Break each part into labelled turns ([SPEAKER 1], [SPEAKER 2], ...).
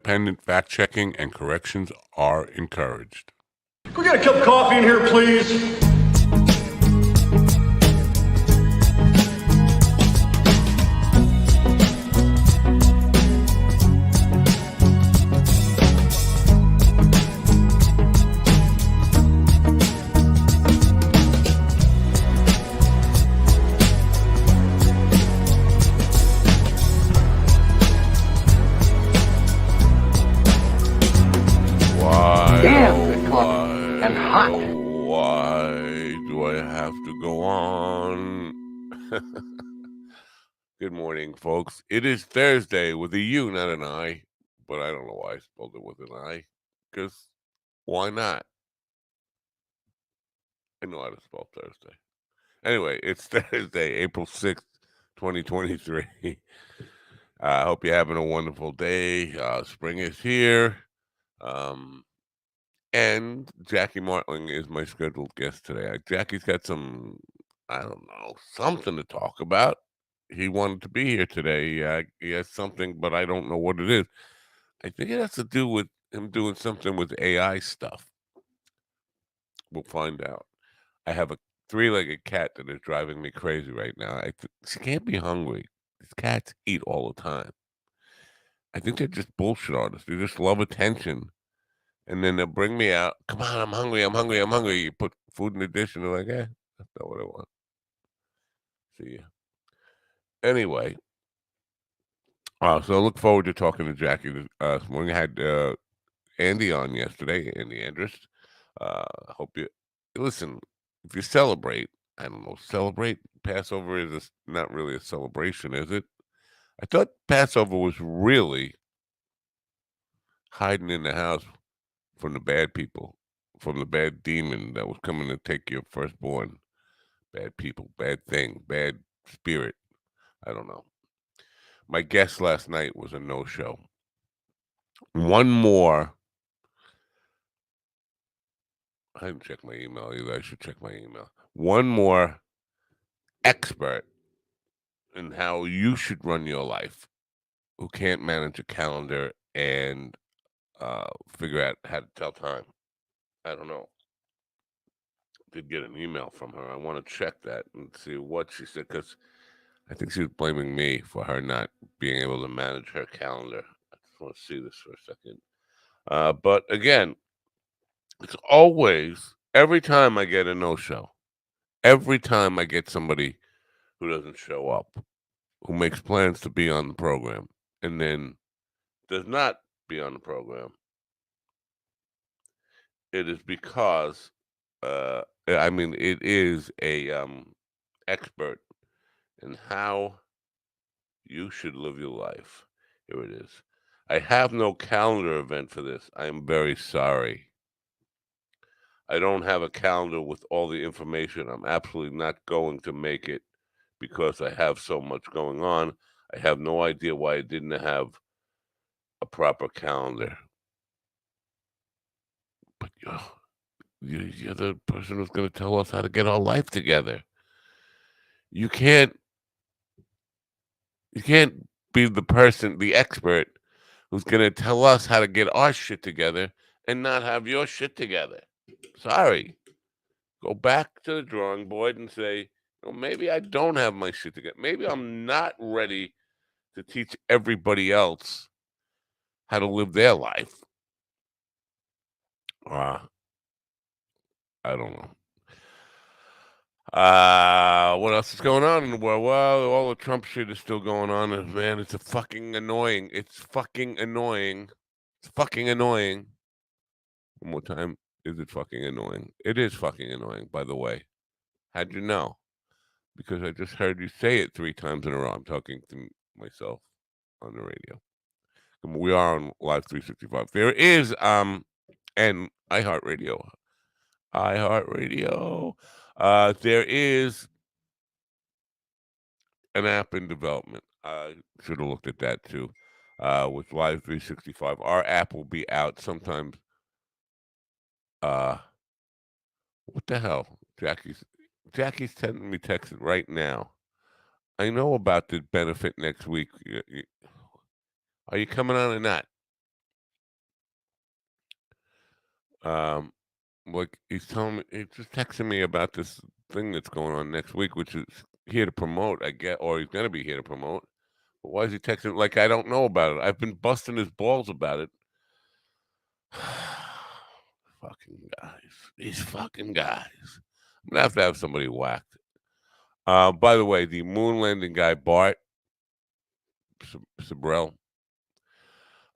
[SPEAKER 1] Independent fact-checking and corrections are encouraged.
[SPEAKER 2] Can we get a cup of coffee in here, please?
[SPEAKER 1] Why,
[SPEAKER 3] Damn good coffee and hot.
[SPEAKER 1] why do I have to go on? Good morning, folks. It is Thursday with a U, not an I, but I don't know why I spelled it with an I, because why not? I know how to spell Thursday. Anyway, it's Thursday, April 6th, 2023. I hope you're having a wonderful day. Spring is here. And Jackie Martling is my scheduled guest today. Jackie's got some, I don't know, something to talk about. He wanted to be here today. He has something, but I don't know what it is. I think it has to do with him doing something with AI stuff. We'll find out. I have a three-legged cat that is driving me crazy right now. She can't be hungry. These cats eat all the time. I think they're just bullshit artists. They just love attention. And then they'll bring me out. Come on, I'm hungry. I'm hungry. I'm hungry. You put food in the dish, and they're like, that's not what I want. See ya. Anyway, so I look forward to talking to Jackie this morning. I had Andy on yesterday, Andy Andrus. Hope you listen. If you celebrate, I don't know, celebrate. Passover is not really a celebration, is it? I thought Passover was really hiding in the house from the bad people, from the bad demon that was coming to take your firstborn. Bad people, bad thing, bad spirit. I don't know. My guest last night was a no-show. One more. I didn't check my email either. I should check my email. One more expert in how you should run your life who can't manage a calendar and figure out how to tell time. I don't know. Did get an email from her. I want to check that and see what she said because I think she was blaming me for her not being able to manage her calendar. I just want to see this for a second. But again, it's always, every time I get a no-show, every time I get somebody who doesn't show up, who makes plans to be on the program, and then does not be on the program, it is because, it is a expert in how you should live your life. Here it is. I have no calendar event for this. I am very sorry. I don't have a calendar with all the information. I'm absolutely not going to make it because I have so much going on. I have no idea why I didn't have a proper calendar. But you're the person who's going to tell us how to get our life together. You can't be the person, the expert, who's going to tell us how to get our shit together and not have your shit together. Sorry. Go back to the drawing board and say, maybe I don't have my shit together. Maybe I'm not ready to teach everybody else how to live their life. I don't know. What else is going on in the world? Well, all the Trump shit is still going on, and man, it's fucking annoying. It's fucking annoying. It's fucking annoying. One more time. Is it fucking annoying? It is fucking annoying, by the way. How'd you know? Because I just heard you say it 3 times in a row. I'm talking to myself on the radio. We are on Live 365. There is and iHeartRadio. There is an app in development. I should have looked at that too. With Live 365. Our app will be out sometime. What the hell? Jackie's sending me texts right now. I know about the benefit next week. Are you coming on or not? Um, like he's telling me, he's just texting me about this thing that's going on next week, which is here to promote, I get, or he's gonna be here to promote. But why is he texting like I don't know about it? I've been busting his balls about it. Fucking guys. These fucking guys. I'm gonna have somebody whacked. By the way, the moon landing guy, Bart Sabrell,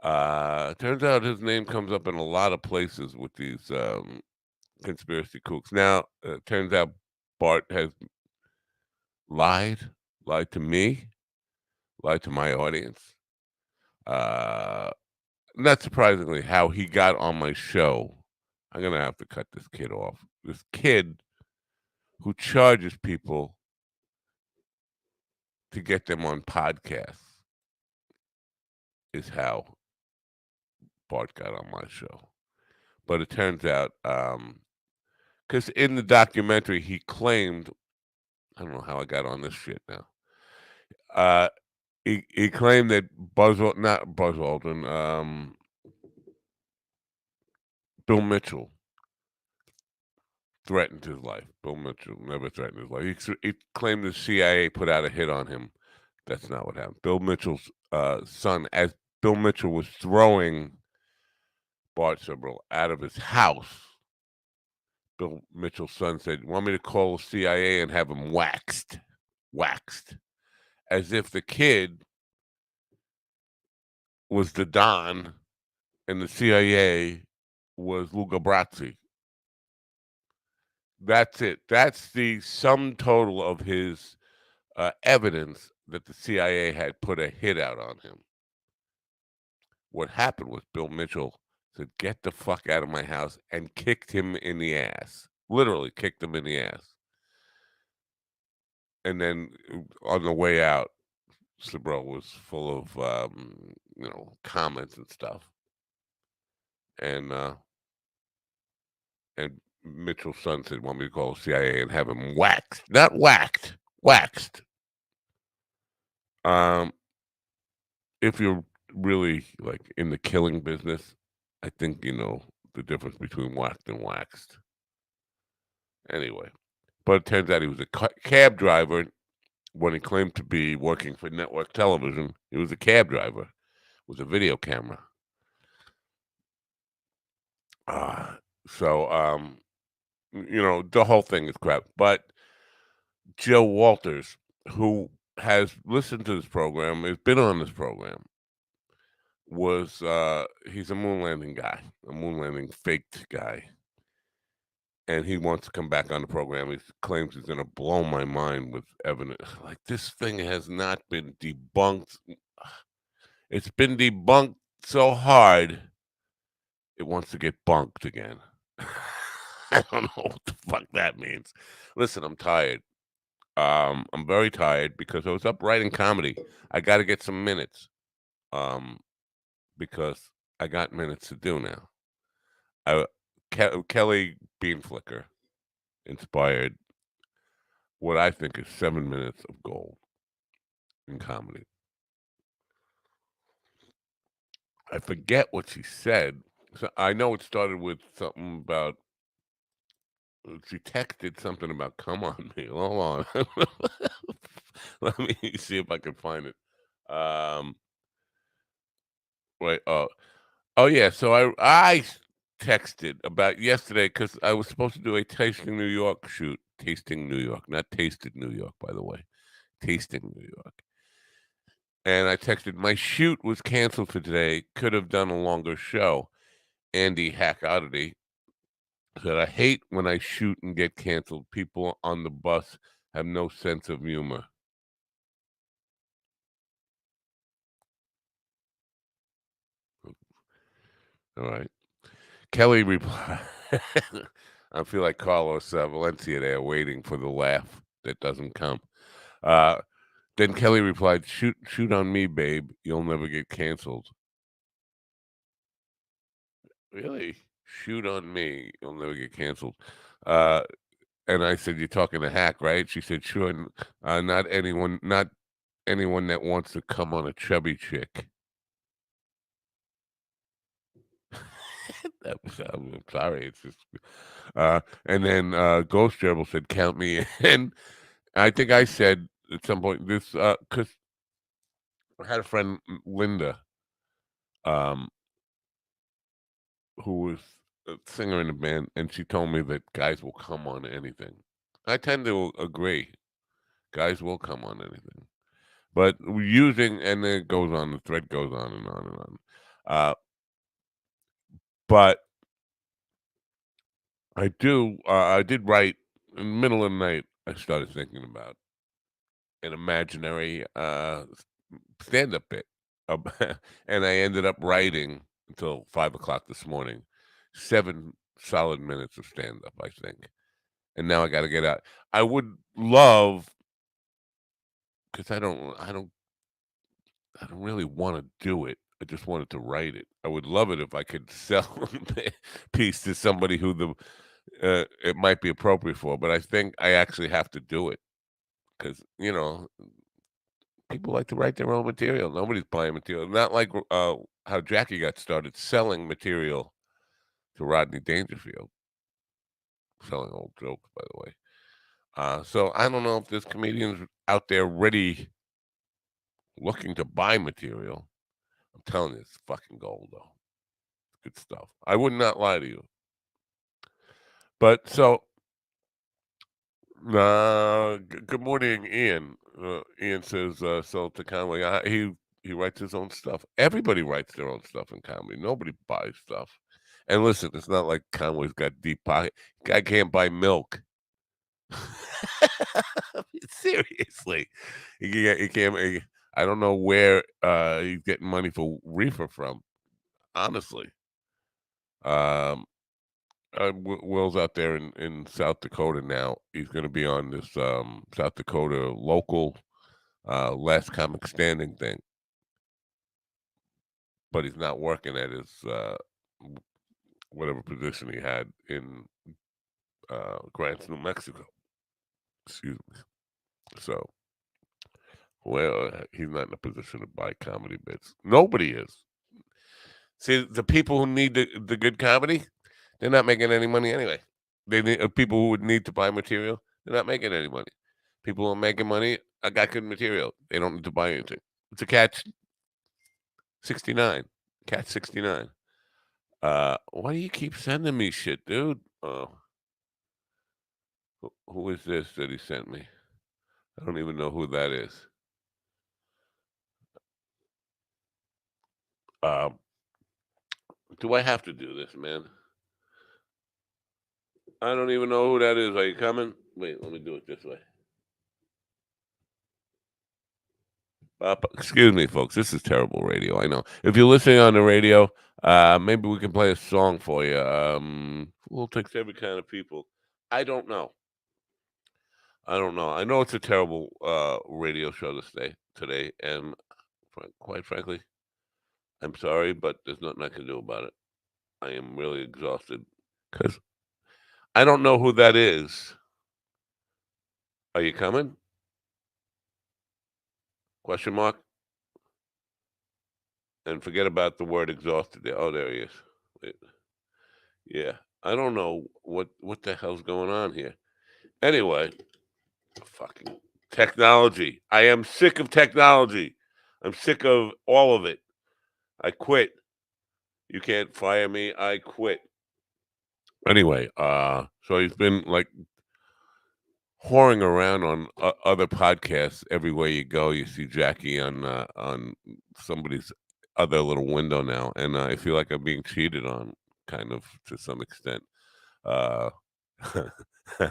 [SPEAKER 1] turns out his name comes up in a lot of places with these conspiracy kooks. Now, turns out Bart has lied, lied to me, lied to my audience. Uh, Not surprisingly, how he got on my show. I'm gonna have to cut this kid off. This kid who charges people to get them on podcasts is how Bart got on my show. But it turns out, because in the documentary he claimed, I don't know how I got on this shit now. Uh, he claimed that not Buzz Aldrin, Bill Mitchell threatened his life. Bill Mitchell never threatened his life. He claimed the CIA put out a hit on him. That's not what happened. Bill Mitchell's son, as Bill Mitchell was throwing Bart Sibrel out of his house, Bill Mitchell's son said, "Want me to call the CIA and have him waxed?" Waxed. As if the kid was the Don and the CIA was Luca Brasi. That's it. That's the sum total of his evidence that the CIA had put a hit out on him. What happened was Bill Mitchell said, "Get the fuck out of my house," and kicked him in the ass. Literally kicked him in the ass. And then on the way out, Sabro was full of comments and stuff. And Mitchell's son said, "Want me to call the CIA and have him waxed?" Not whacked, waxed. Um, if you're really like in the killing business, I think you know the difference between whacked and waxed. Anyway, but it turns out he was a cab driver when he claimed to be working for network television. He was a cab driver with a video camera. Uh, so the whole thing is crap. But Joe Walters, who has listened to this program, has been on this program, was he's a moon landing guy, a moon landing faked guy. And he wants to come back on the program. He claims he's going to blow my mind with evidence. Like, this thing has not been debunked. It's been debunked so hard, it wants to get bunked again. I don't know what the fuck that means. Listen, I'm tired. I'm very tired because I was up writing comedy. I got to get some minutes. Um, because I got minutes to do now. Kelly Beanflicker inspired what I think is 7 minutes of gold in comedy. I forget what she said. So I know it started with something about she texted something about "come on me." Hold on, let me see if I can find it. Wait, oh yeah. So I texted about yesterday because I was supposed to do a Tasting New York shoot. Tasting New York, not Tasted New York, by the way. Tasting New York. And I texted, my shoot was canceled for today. Could have done a longer show. Andy Hackadity said, I hate when I shoot and get canceled. People on the bus have no sense of humor. All right. Kelly replied, I feel like Carlos Valencia there waiting for the laugh that doesn't come. Uh, then Kelly replied, shoot on me, babe. You'll never get canceled. Really? Shoot on me. You'll never get canceled. Uh, and I said, you're talking to Hack, right? She said, sure. Not anyone that wants to come on a chubby chick. I'm sorry. It's just, and then Ghost Gerbil said, "Count me in." I think I said at some point this because I had a friend Linda, um, who was a singer in a band, and she told me that guys will come on anything. I tend to agree. Guys will come on anything, but using and then it goes on. The thread goes on and on and on. Uh, but I do. I did write in the middle of the night. I started thinking about an imaginary stand-up bit, ab- and I ended up writing until 5 o'clock this morning. 7 solid minutes of stand-up, I think, and now I got to get out. I would love because I don't really want to do it. I just wanted to write it. I would love it if I could sell a piece to somebody who the it might be appropriate for, but I think I actually have to do it because people like to write their own material. Nobody's buying material. Not like how Jackie got started selling material to Rodney Dangerfield, selling old jokes, by the way. So I don't know if there's comedians out there ready looking to buy material. I'm telling you, it's fucking gold, though. Good stuff. I would not lie to you. But so, good morning, Ian. Ian says, so to Conway, he writes his own stuff. Everybody writes their own stuff in comedy. Nobody buys stuff. And listen, it's not like Conway's got deep pocket. Guy can't buy milk. Seriously, he can't. I don't know where he's getting money for reefer from. Honestly, um, Will's out there in South Dakota now. He's going to be on this South Dakota local last comic standing thing, but he's not working at his whatever position he had in Grants, New Mexico. Excuse me. So, well, he's not in a position to buy comedy bits. Nobody is. See, the people who need the good comedy, they're not making any money anyway. They need people who would need to buy material. They're not making any money. People who are making money, I got good material. They don't need to buy anything. It's a catch 69. Catch 69. Why do you keep sending me shit, dude? Oh, who is this that he sent me? I don't even know who that is. Um, do I have to do this, man? I don't even know who that is. Are you coming? Wait, let me do it this way. Excuse me, folks. This is terrible radio. I know. If you're listening on the radio, maybe we can play a song for you. We'll take every kind of people. I don't know. I don't know. I know it's a terrible radio show today, and quite frankly, I'm sorry, but there's nothing I can do about it. I am really exhausted because I don't know who that is. Are you coming? Question mark. And forget about the word exhausted. There. Oh, there he is. Wait. Yeah, I don't know what the hell's going on here. Anyway, fucking technology. I am sick of technology. I'm sick of all of it. I quit. You can't fire me. I quit. Anyway, so he's been like whoring around on other podcasts. Everywhere you go, you see Jackie on somebody's other little window now, and I feel like I'm being cheated on, kind of to some extent. Uh,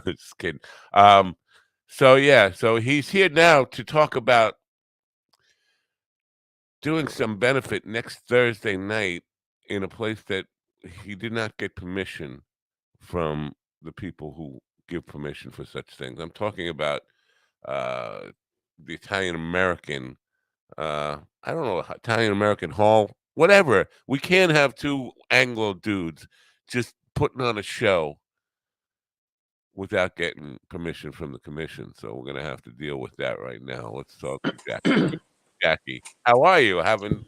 [SPEAKER 1] just kidding. Um, so yeah, so he's here now to talk about doing some benefit next Thursday night in a place that he did not get permission from the people who give permission for such things. I'm talking about uh, the Italian American, I don't know, Italian American Hall, whatever. We can't have two Anglo dudes just putting on a show without getting permission from the commission. So we're gonna have to deal with that right now. Let's talk to Jackie. Jackie, how are you? Having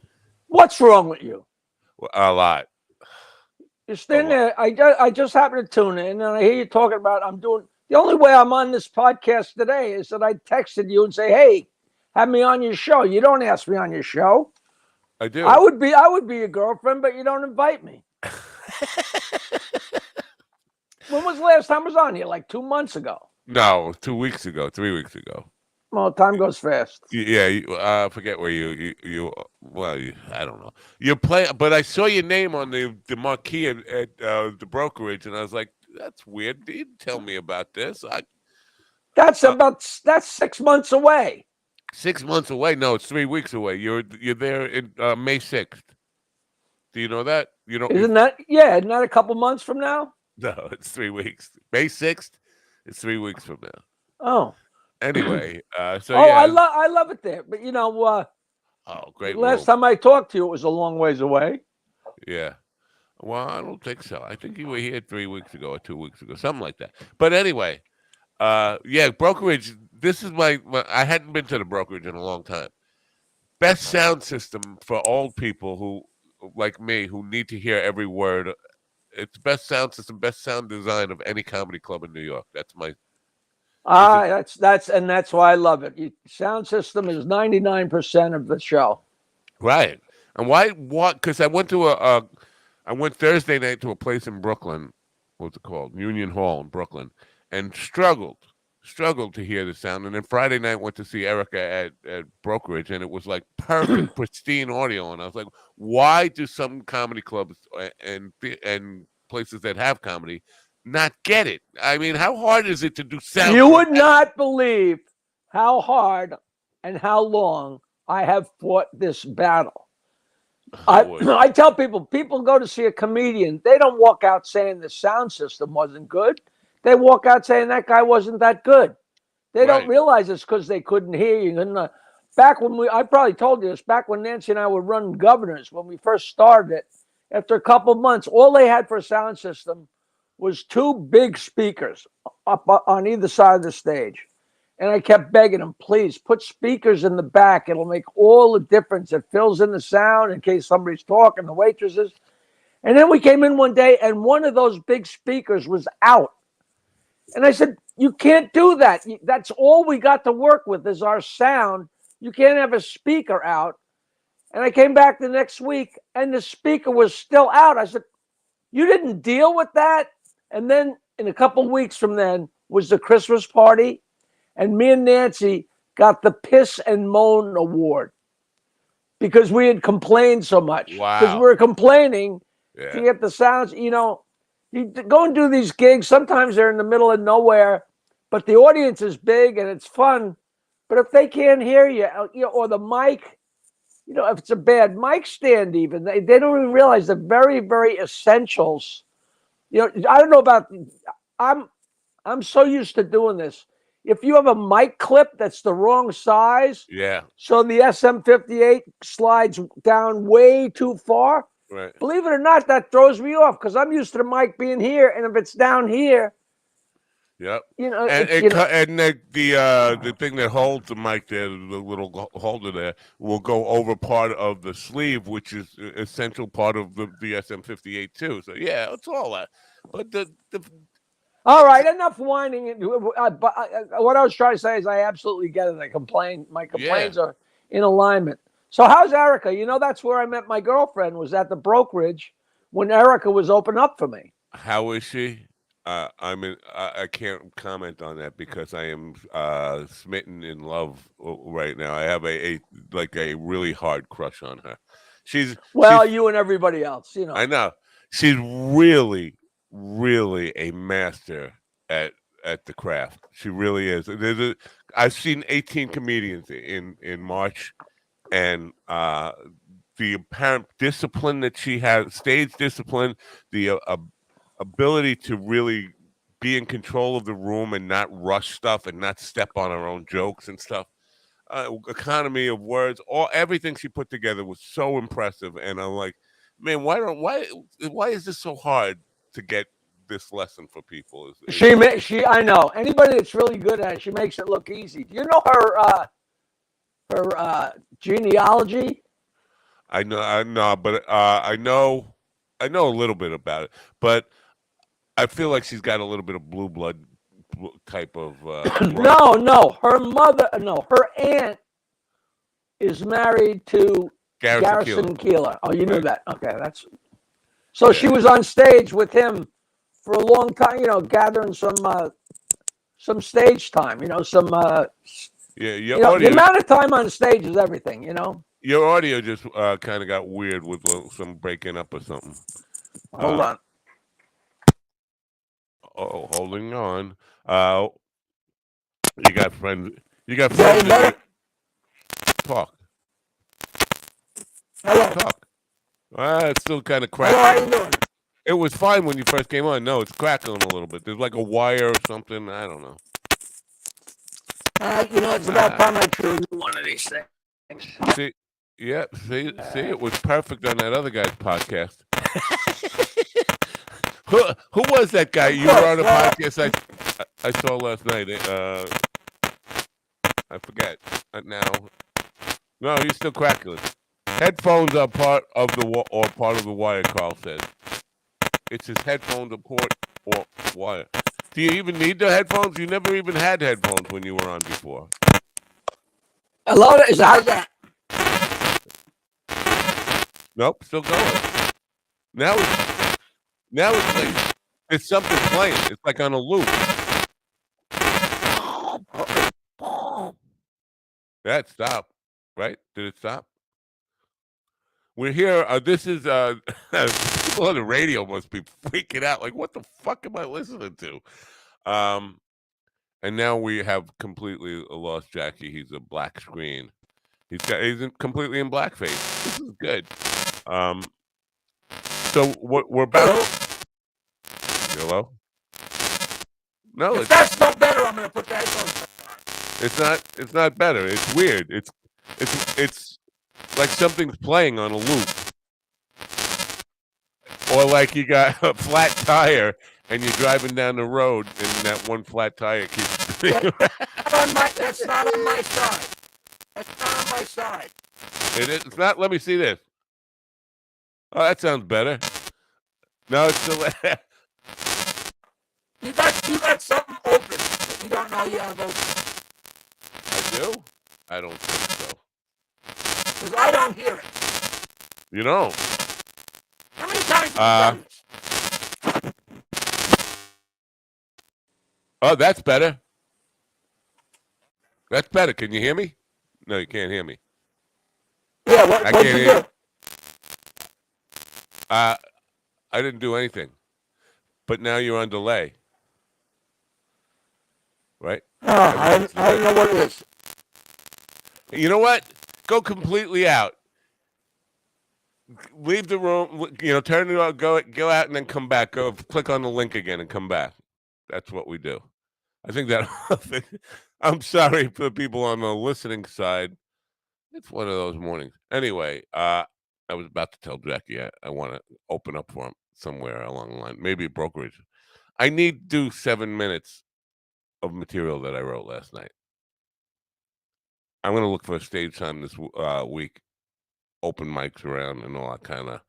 [SPEAKER 3] What's wrong with you?
[SPEAKER 1] a lot.
[SPEAKER 4] You're
[SPEAKER 1] A
[SPEAKER 4] standing
[SPEAKER 1] lot.
[SPEAKER 4] there. I just happened to tune in, and I hear you talking about I'm doing. The only way I'm on this podcast today is that I texted you and say, "Hey, have me on your show." You don't ask me on your show.
[SPEAKER 1] I
[SPEAKER 4] I
[SPEAKER 1] do.
[SPEAKER 4] would be I would be your girlfriend, but you don't invite me. When was the last time I was on here? Like 2 months ago.
[SPEAKER 1] No, 2 weeks ago, 3 weeks ago.
[SPEAKER 4] Well, time goes fast.
[SPEAKER 1] Yeah, I forget where well, I don't know. You play, but I saw your name on the marquee at the brokerage, and I was like, "That's weird. You didn't tell me about this." Uh,
[SPEAKER 4] That's 6 months away.
[SPEAKER 1] 6 months away. No, it's 3 weeks away. You're there in May 6th. Do you know that? You don't. You,
[SPEAKER 4] Isn't that isn't that a couple months from now?
[SPEAKER 1] no, it's 3 weeks. May 6th. It's 3 weeks from now.
[SPEAKER 4] Oh.
[SPEAKER 1] Anyway, so
[SPEAKER 4] Oh,
[SPEAKER 1] yeah.
[SPEAKER 4] I love it there. But
[SPEAKER 1] Oh,
[SPEAKER 4] the
[SPEAKER 1] great
[SPEAKER 4] last
[SPEAKER 1] room.
[SPEAKER 4] time I talked to you, it was a long ways away.
[SPEAKER 1] Yeah. Well, I don't think so. I think you were here 3 weeks ago or 2 weeks ago, something like that. But anyway, yeah, brokerage. This is I hadn't been to the brokerage in a long time. Best sound system for old people who, like me, who need to hear every word. It's best sound system, best sound design of any comedy club in New York. That's my. This is
[SPEAKER 4] That's why I love it. Sound system is 99% of the show.
[SPEAKER 1] right. And why? What? Because I went Thursday night to a place in Brooklyn. What's it called? Union Hall in Brooklyn, and struggled to hear the sound. And then Friday night went to see Erica at Brokerage, and it was like perfect, pristine audio. And I was like, why do some comedy clubs and places that have comedy not get it? I mean, how hard is it to do sound
[SPEAKER 4] You
[SPEAKER 1] for
[SPEAKER 4] would not believe how hard and how long I have fought this battle.
[SPEAKER 1] I would.
[SPEAKER 4] I tell people go to see a comedian. They don't walk out saying the sound system wasn't good. They walk out saying that guy wasn't that good. They don't
[SPEAKER 1] Right.
[SPEAKER 4] realize it's because they couldn't hear you. And back when I probably told you this, back when Nancy and I were running Governors, when we first started it, after a couple of months, all they had for a sound system was two big speakers up on either side of the stage. And I kept begging them, please put speakers in the back. It'll make all the difference. It fills in the sound in case somebody's talking, the waitresses. And then we came in one day and one of those big speakers was out. And I said, you can't do that. That's all we got to work with is our sound. You can't have a speaker out. And I came back the next week and the speaker was still out. I said, you didn't deal with that? And then in a couple of weeks from then was the Christmas party. And me and Nancy got the Piss and Moan Award because we had complained so much. Because we
[SPEAKER 1] Wow.
[SPEAKER 4] were complaining to
[SPEAKER 1] Yeah.
[SPEAKER 4] get the sounds, you go and do these gigs. Sometimes they're in the middle of nowhere, but the audience is big and it's fun. But if they can't hear you, or the mic, if it's a bad mic stand, even they don't even realize the very, very essentials. I don't know about. I'm so used to doing this. If you have a mic clip that's the wrong size,
[SPEAKER 1] Yeah.
[SPEAKER 4] so the SM58 slides down way too far,
[SPEAKER 1] Right.
[SPEAKER 4] believe it or not, that throws me off because I'm used to the mic being here, and if it's down here,
[SPEAKER 1] Yep. And
[SPEAKER 4] it's
[SPEAKER 1] it and the thing that holds the mic there, the little holder there, will go over part of the sleeve, which is an essential part of the SM58 too. So yeah, it's all that. But the
[SPEAKER 4] all right. Enough whining. What I was trying to say is, I absolutely get it. My
[SPEAKER 1] yeah.
[SPEAKER 4] complaints are in alignment. So how's Erica? That's where I met my girlfriend. Was at the brokerage when Erica was open up for me.
[SPEAKER 1] How is she? I can't comment on that because I am smitten in love right now. I have a really hard crush on her.
[SPEAKER 4] Well,
[SPEAKER 1] She's
[SPEAKER 4] you and everybody else.
[SPEAKER 1] I know. She's really, really a master at the craft. She really is. I've seen 18 comedians in March, and the apparent discipline that she has, stage discipline, the ability to really be in control of the room and not rush stuff and not step on her own jokes and stuff. Economy of words, everything she put together was so impressive, and I'm like, man, why is this so hard to get this lesson for people?
[SPEAKER 4] I know anybody that's really good at it. She makes it look easy. Do you know her genealogy?
[SPEAKER 1] I know, but I know. I know a little bit about it, but I feel like she's got a little bit of blue blood type of brother.
[SPEAKER 4] No, her mother, no, her aunt is married to
[SPEAKER 1] Garrison Keeler.
[SPEAKER 4] Garrison Keeler. Oh, you knew
[SPEAKER 1] Right.
[SPEAKER 4] that. Okay, that's so she
[SPEAKER 1] Yeah.
[SPEAKER 4] was on stage with him for a long time, gathering some stage time,
[SPEAKER 1] Yeah.
[SPEAKER 4] the amount of time on stage is everything.
[SPEAKER 1] Your audio just kind of got weird with some breaking up or something.
[SPEAKER 4] Hold on.
[SPEAKER 1] Oh, holding on. Uh, you got friends. You got friends in your talk.
[SPEAKER 4] Hello.
[SPEAKER 1] Talk. It's still kind of
[SPEAKER 4] Hello, how you
[SPEAKER 1] crackling.
[SPEAKER 4] doing?
[SPEAKER 1] It was fine when you first came on. No, it's crackling a little bit. There's like a wire or something. I don't know.
[SPEAKER 4] It's about time I choose one of these things.
[SPEAKER 1] See, yeah, see, it was perfect on that other guy's podcast. who was that guy you were on a podcast I saw last night? I forget now. No, he's still crackling. Headphones are part of the wire. Carl says it's his headphones are port or wire. Do you even need the headphones? You never even had headphones when you were on before.
[SPEAKER 4] Hello, is how's that?
[SPEAKER 1] Nope, still going. Now it's like it's something playing. It's like on a loop. That stopped, right? Did it stop? We're here. This is people on the radio must be freaking out. Like, what the fuck am I listening to? And now we have completely lost Jackie. He's a black screen. He's completely in blackface. This is good. So what we're about. Hello? No,
[SPEAKER 4] If that's no better, I'm gonna put that on.
[SPEAKER 1] it's not better. It's weird. It's like something's playing on a loop. Or like you got a flat tire and you're driving down the road and that one flat tire keeps
[SPEAKER 4] That's not on my side. That's not on my side.
[SPEAKER 1] It's not. Let me see this. Oh, that sounds better. No, it's still.
[SPEAKER 4] You got something open that you don't know you have open.
[SPEAKER 1] I do? I don't think so.
[SPEAKER 4] Because I don't hear it.
[SPEAKER 1] You don't?
[SPEAKER 4] How many times have you done this?
[SPEAKER 1] Oh, that's better. That's better. Can you hear me? No, you can't hear me.
[SPEAKER 4] Yeah,
[SPEAKER 1] I can't hear you. I didn't do anything. But now you're on delay. Right?
[SPEAKER 4] I don't know what it is.
[SPEAKER 1] You know what? Go completely out. Leave the room. Turn it on. Go out and then come back. Go click on the link again and come back. That's what we do. I think that. I'm sorry for the people on the listening side. It's one of those mornings. Anyway, I was about to tell Jackie I want to open up for him somewhere along the line. Maybe a brokerage. I need to do 7 minutes of material that I wrote last night. I'm going to look for a stage time this week. Open mics around and all that kind of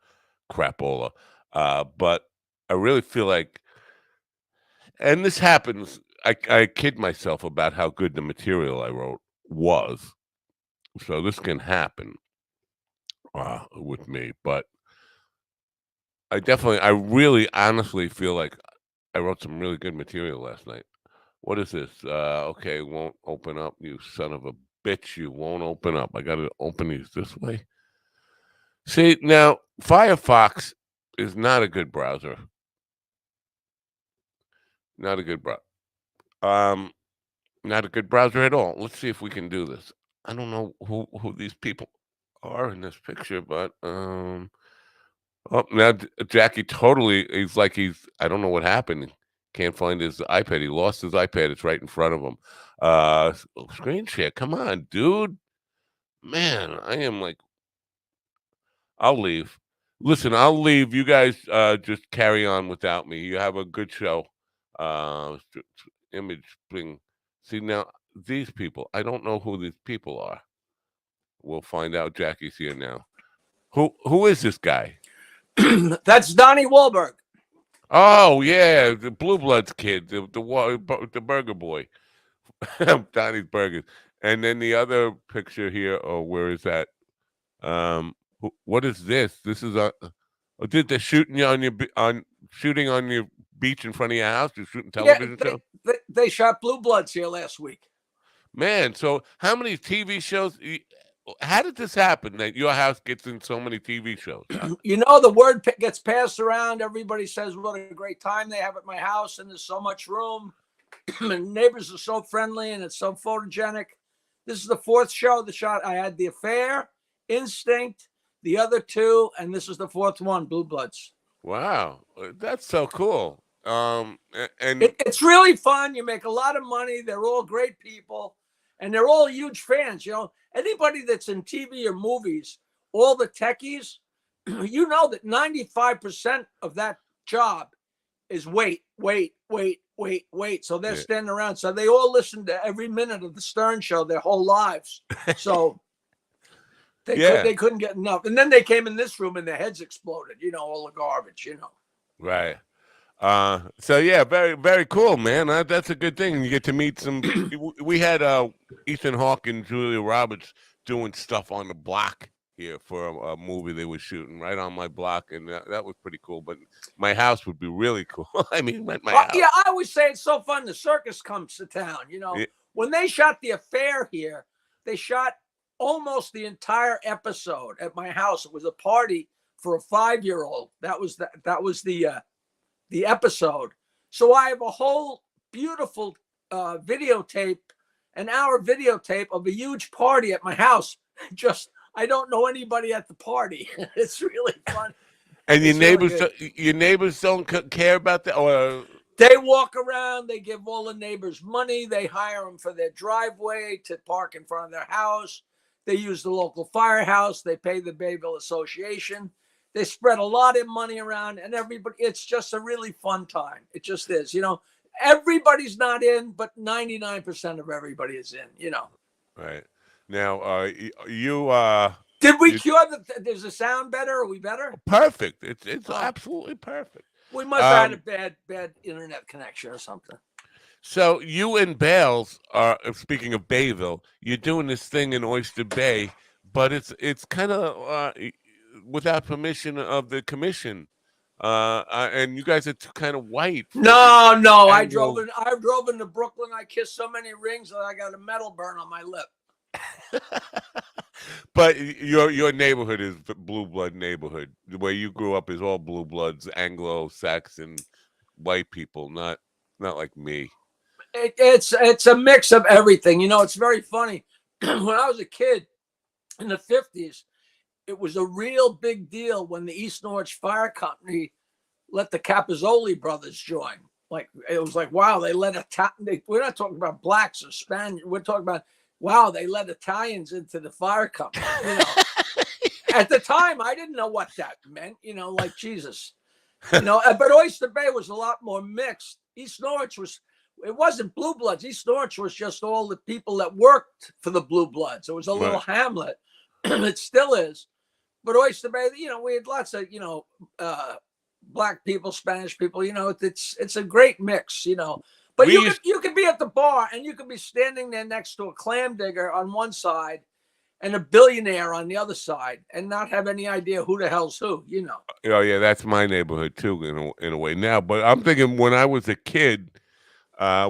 [SPEAKER 1] crapola. But I really feel like, and this happens, I kid myself about how good the material I wrote was. So this can happen with me. But I really honestly feel like I wrote some really good material last night. What is this? Okay, won't open up, you son of a bitch. You won't open up. I got to open these this way. See, now, Firefox is not a good browser. Not a good browser. Not a good browser at all. Let's see if we can do this. I don't know who these people are in this picture, but oh, now Jackie totally. I don't know what happened. Can't find his iPad. He lost his iPad. It's right in front of him. Screen share. Come on, dude. Man, I am like. I'll leave. Listen, I'll leave. You guys just carry on without me. You have a good show. Image bring. See now, these people. I don't know who these people are. We'll find out. Jackie's here now. Who is this guy?
[SPEAKER 4] That's Donnie Wahlberg.
[SPEAKER 1] Oh yeah, the Blue Bloods kid, the burger boy, Donnie's Burgers. And then the other picture here. Oh, where is that? What is this? This is did they shooting you on shooting on your beach in front of your house? You're shooting
[SPEAKER 4] Yeah,
[SPEAKER 1] television show.
[SPEAKER 4] they shot Blue Bloods here last week.
[SPEAKER 1] Man, so how many TV shows? How did this happen that your house gets in so many TV shows?
[SPEAKER 4] You know, the word gets passed around. Everybody says what a great time they have at my house, and there's so much room, and neighbors are so friendly, and it's so photogenic. This is the fourth show. The shot I had The Affair, Instinct, the other two, and this is the fourth one, Blue Bloods.
[SPEAKER 1] Wow, that's so cool. And
[SPEAKER 4] it's really fun. You make a lot of money. They're all great people, and they're all huge fans. You know, anybody that's in TV or movies, all the techies, you know that 95% of that job is wait. So they're standing around. So they all listen to every minute of the Stern Show their whole lives. So they couldn't get enough. And then they came in this room and their heads exploded. You know, all the garbage. You know.
[SPEAKER 1] Right. So yeah, very, very cool, man. That's a good thing. You get to meet some. We had Ethan Hawke and Julia Roberts doing stuff on the block here for a movie they were shooting right on my block, and that was pretty cool. But my house would be really cool. I mean, my house.
[SPEAKER 4] Yeah, I always say it's so fun. The circus comes to town. You know, when they shot The Affair here, they shot almost the entire episode at my house. It was a party for a 5-year-old. That was the episode. So I have a whole beautiful videotape, an hour videotape of a huge party at my house. Just, I don't know anybody at the party. It's really fun.
[SPEAKER 1] And your neighbors don't care about that, or
[SPEAKER 4] they walk around, they give all the neighbors money, they hire them for their driveway to park in front of their house. They use the local firehouse, they pay the Bayville Association. They spread a lot of money around, and everybody, it's just a really fun time. It just is, you know, everybody's not in, but 99% of everybody is in, you know.
[SPEAKER 1] Right. Now,
[SPEAKER 4] did we cure does the sound better? Are we better?
[SPEAKER 1] Perfect. It's absolutely perfect.
[SPEAKER 4] We must have had a bad internet connection or something.
[SPEAKER 1] So you and Bales are, speaking of Bayville, you're doing this thing in Oyster Bay, but it's kind of without permission of the commission, and you guys are kind of white.
[SPEAKER 4] No, I drove into Brooklyn. I kissed so many rings that I got a metal burn on my lip.
[SPEAKER 1] But your neighborhood is blue blood neighborhood. The way you grew up is all blue bloods, Anglo-Saxon, white people, not like me.
[SPEAKER 4] It's a mix of everything. You know, it's very funny. When I was a kid in the 50s, it was a real big deal when the East Norwich Fire Company let the Capozzoli brothers join. Like, it was like, wow, they let we're not talking about blacks or Spaniards. We're talking about, wow, they let Italians into the fire company. You know, at the time, I didn't know what that meant. You know, like Jesus. You know, but Oyster Bay was a lot more mixed. East Norwich it wasn't Blue Bloods. East Norwich was just all the people that worked for the Blue Bloods. It was a little hamlet. It still is. But Oyster Bay, you know, we had lots of, you know, black people, Spanish people. You know, it's a great mix. You know. But you could be at the bar and you could be standing there next to a clam digger on one side and a billionaire on the other side and not have any idea who the hell's who, you know.
[SPEAKER 1] Oh yeah, that's my neighborhood too in a way now. But I'm thinking when I was a kid,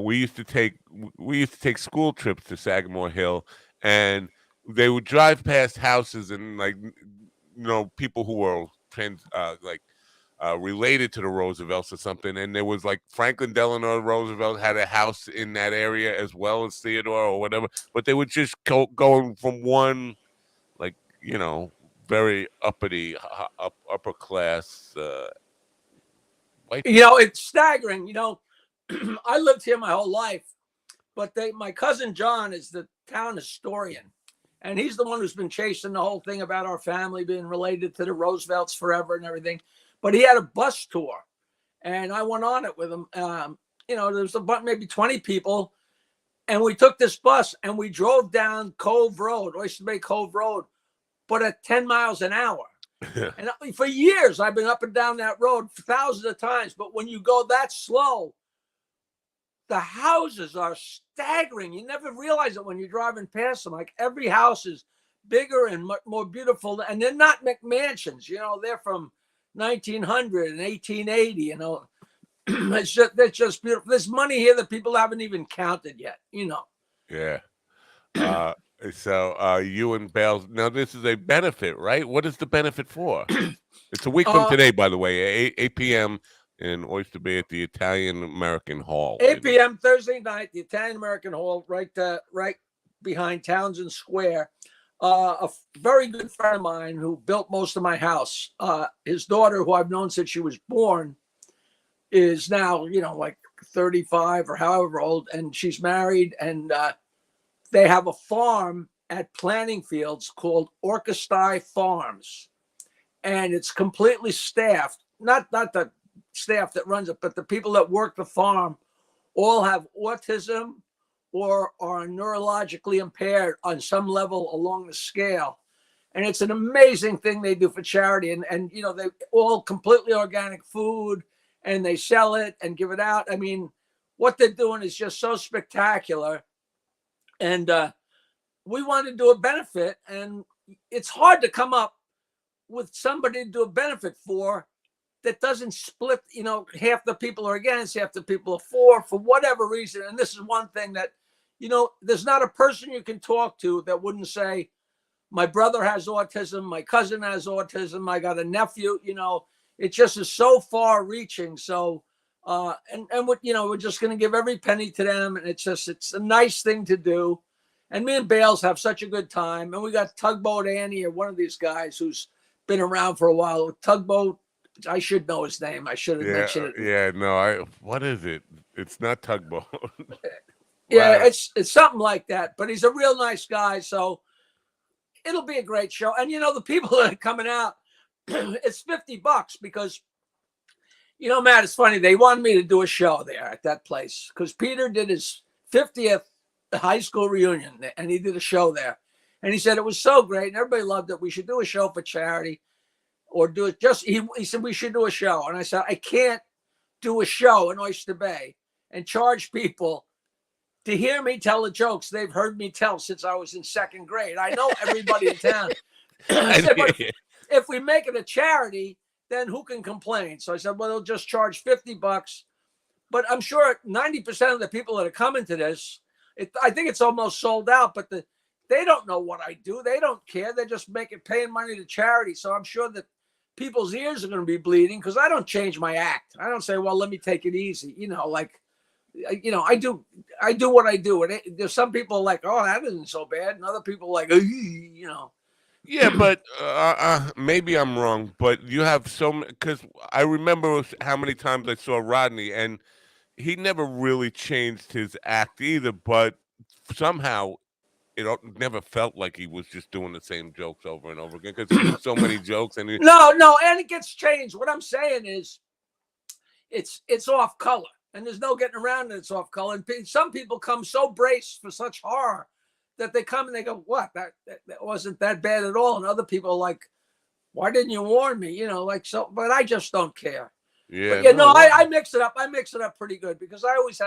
[SPEAKER 1] we used to take school trips to Sagamore Hill, and they would drive past houses and, like, you know, people who were related to the Roosevelts or something, and there was like Franklin Delano Roosevelt had a house in that area as well as Theodore or whatever, but they would just go from one, like, you know, very uppity upper class white people.
[SPEAKER 4] You know, it's staggering. You know, I lived here my whole life, but my cousin John is the town historian, and he's the one who's been chasing the whole thing about our family being related to the Roosevelts forever and everything. But he had a bus tour, and I went on it with him. You know, there was about maybe 20 people, and we took this bus, and we drove down Cove Road, Oyster Bay Cove Road, but at 10 miles an hour. And for years, I've been up and down that road thousands of times. But when you go that slow, the houses are staggering. You never realize it when you're driving past them. Like every house is bigger and more beautiful. And they're not McMansions. They're from 1900 and 1880. It's just beautiful. There's money here that people haven't even counted yet.
[SPEAKER 1] Yeah. So you and Bales, now this is a benefit, right? What is the benefit for? It's a week from today, by the way, 8 p.m. in Oyster Bay at the Italian American Hall.
[SPEAKER 4] 8 p.m. Thursday night, the Italian American Hall, right behind Townsend Square. A very good friend of mine who built most of my house, his daughter, who I've known since she was born, is now, like 35 or however old, and she's married, and they have a farm at Planting Fields called Orchestai Farms, and it's completely staffed. Not the staff that runs it, but the people that work the farm all have autism or are neurologically impaired on some level along the scale. And it's an amazing thing they do for charity. And they all completely organic food, and they sell it and give it out. I mean, what they're doing is just so spectacular. And we want to do a benefit, and it's hard to come up with somebody to do a benefit for that doesn't split, half the people are against, half the people are for whatever reason. And this is one thing that, there's not a person you can talk to that wouldn't say, my brother has autism, my cousin has autism, I got a nephew, it just is so far reaching. So, we're just going to give every penny to them. And it's a nice thing to do. And me and Bales have such a good time. And we got Tugboat Annie, or one of these guys who's been around for a while. Tugboat, I should know his name. I should have mentioned it.
[SPEAKER 1] Yeah, no, what is it? It's not Tugboat.
[SPEAKER 4] Yeah, it's something like that. But he's a real nice guy. So it'll be a great show. And, the people that are coming out, it's $50 because, Matt, it's funny. They wanted me to do a show there at that place because Peter did his 50th high school reunion, and he did a show there. And he said it was so great, and everybody loved it. We should do a show for charity, or do it just. He said we should do a show, and I said I can't do a show in Oyster Bay and charge people to hear me tell the jokes they've heard me tell since I was in second grade. I know everybody in town. I said, but if we make it a charity, then who can complain? So I said, well, they'll just charge $50. But I'm sure 90% of the people that are coming to this, I think it's almost sold out, but they don't know what I do. They don't care. They're just paying money to charity. So I'm sure that people's ears are going to be bleeding because I don't change my act. I don't say, well, let me take it easy. I do what I do. And there's some people like, oh, that isn't so bad. And other people like,
[SPEAKER 1] Yeah, but maybe I'm wrong, but you have because I remember how many times I saw Rodney, and he never really changed his act either, but somehow it never felt like he was just doing the same jokes over and over again because he knew so many jokes. And
[SPEAKER 4] no, and it gets changed. What I'm saying is it's off color, and there's no getting around it. It's off color. And some people come so braced for such horror that they come and they go, what? That wasn't that bad at all. And other people are like, why didn't you warn me? So, but I just don't care.
[SPEAKER 1] Yeah,
[SPEAKER 4] but I mix it up. I mix it up pretty good because I always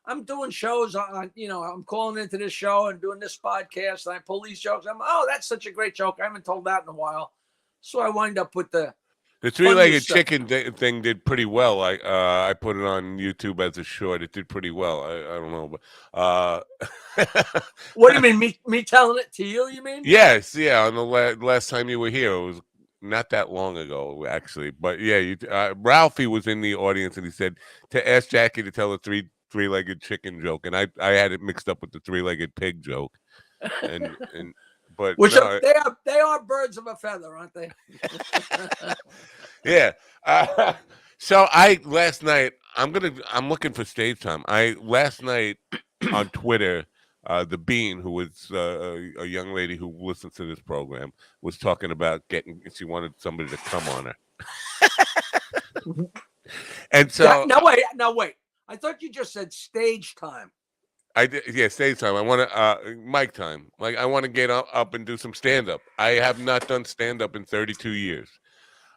[SPEAKER 4] I'm doing shows on, I'm calling into this show and doing this podcast, and I pull these jokes. That's such a great joke. I haven't told that in a while. So I wind up with the
[SPEAKER 1] three-legged chicken thing did pretty well. I put it on YouTube as a short. It did pretty well. I don't know, but
[SPEAKER 4] what do you mean? Me telling it to you? You mean?
[SPEAKER 1] Yes, yeah. On the last time you were here, it was not that long ago, actually. But yeah, Ralphie was in the audience, and he said to ask Jackie to tell a three-legged chicken joke, and I had it mixed up with the three-legged pig joke, and but
[SPEAKER 4] which they are birds of a feather, aren't they?
[SPEAKER 1] Yeah. So last night I'm looking for stage time. Last night on Twitter, the Bean, who was a young lady who listens to this program, was talking about she wanted somebody to come on her. And so
[SPEAKER 4] now wait. I thought you just said stage time.
[SPEAKER 1] I did, yeah, stage time. I want to mic time. Like I want to get up and do some stand up. I have not done stand up in 32 years.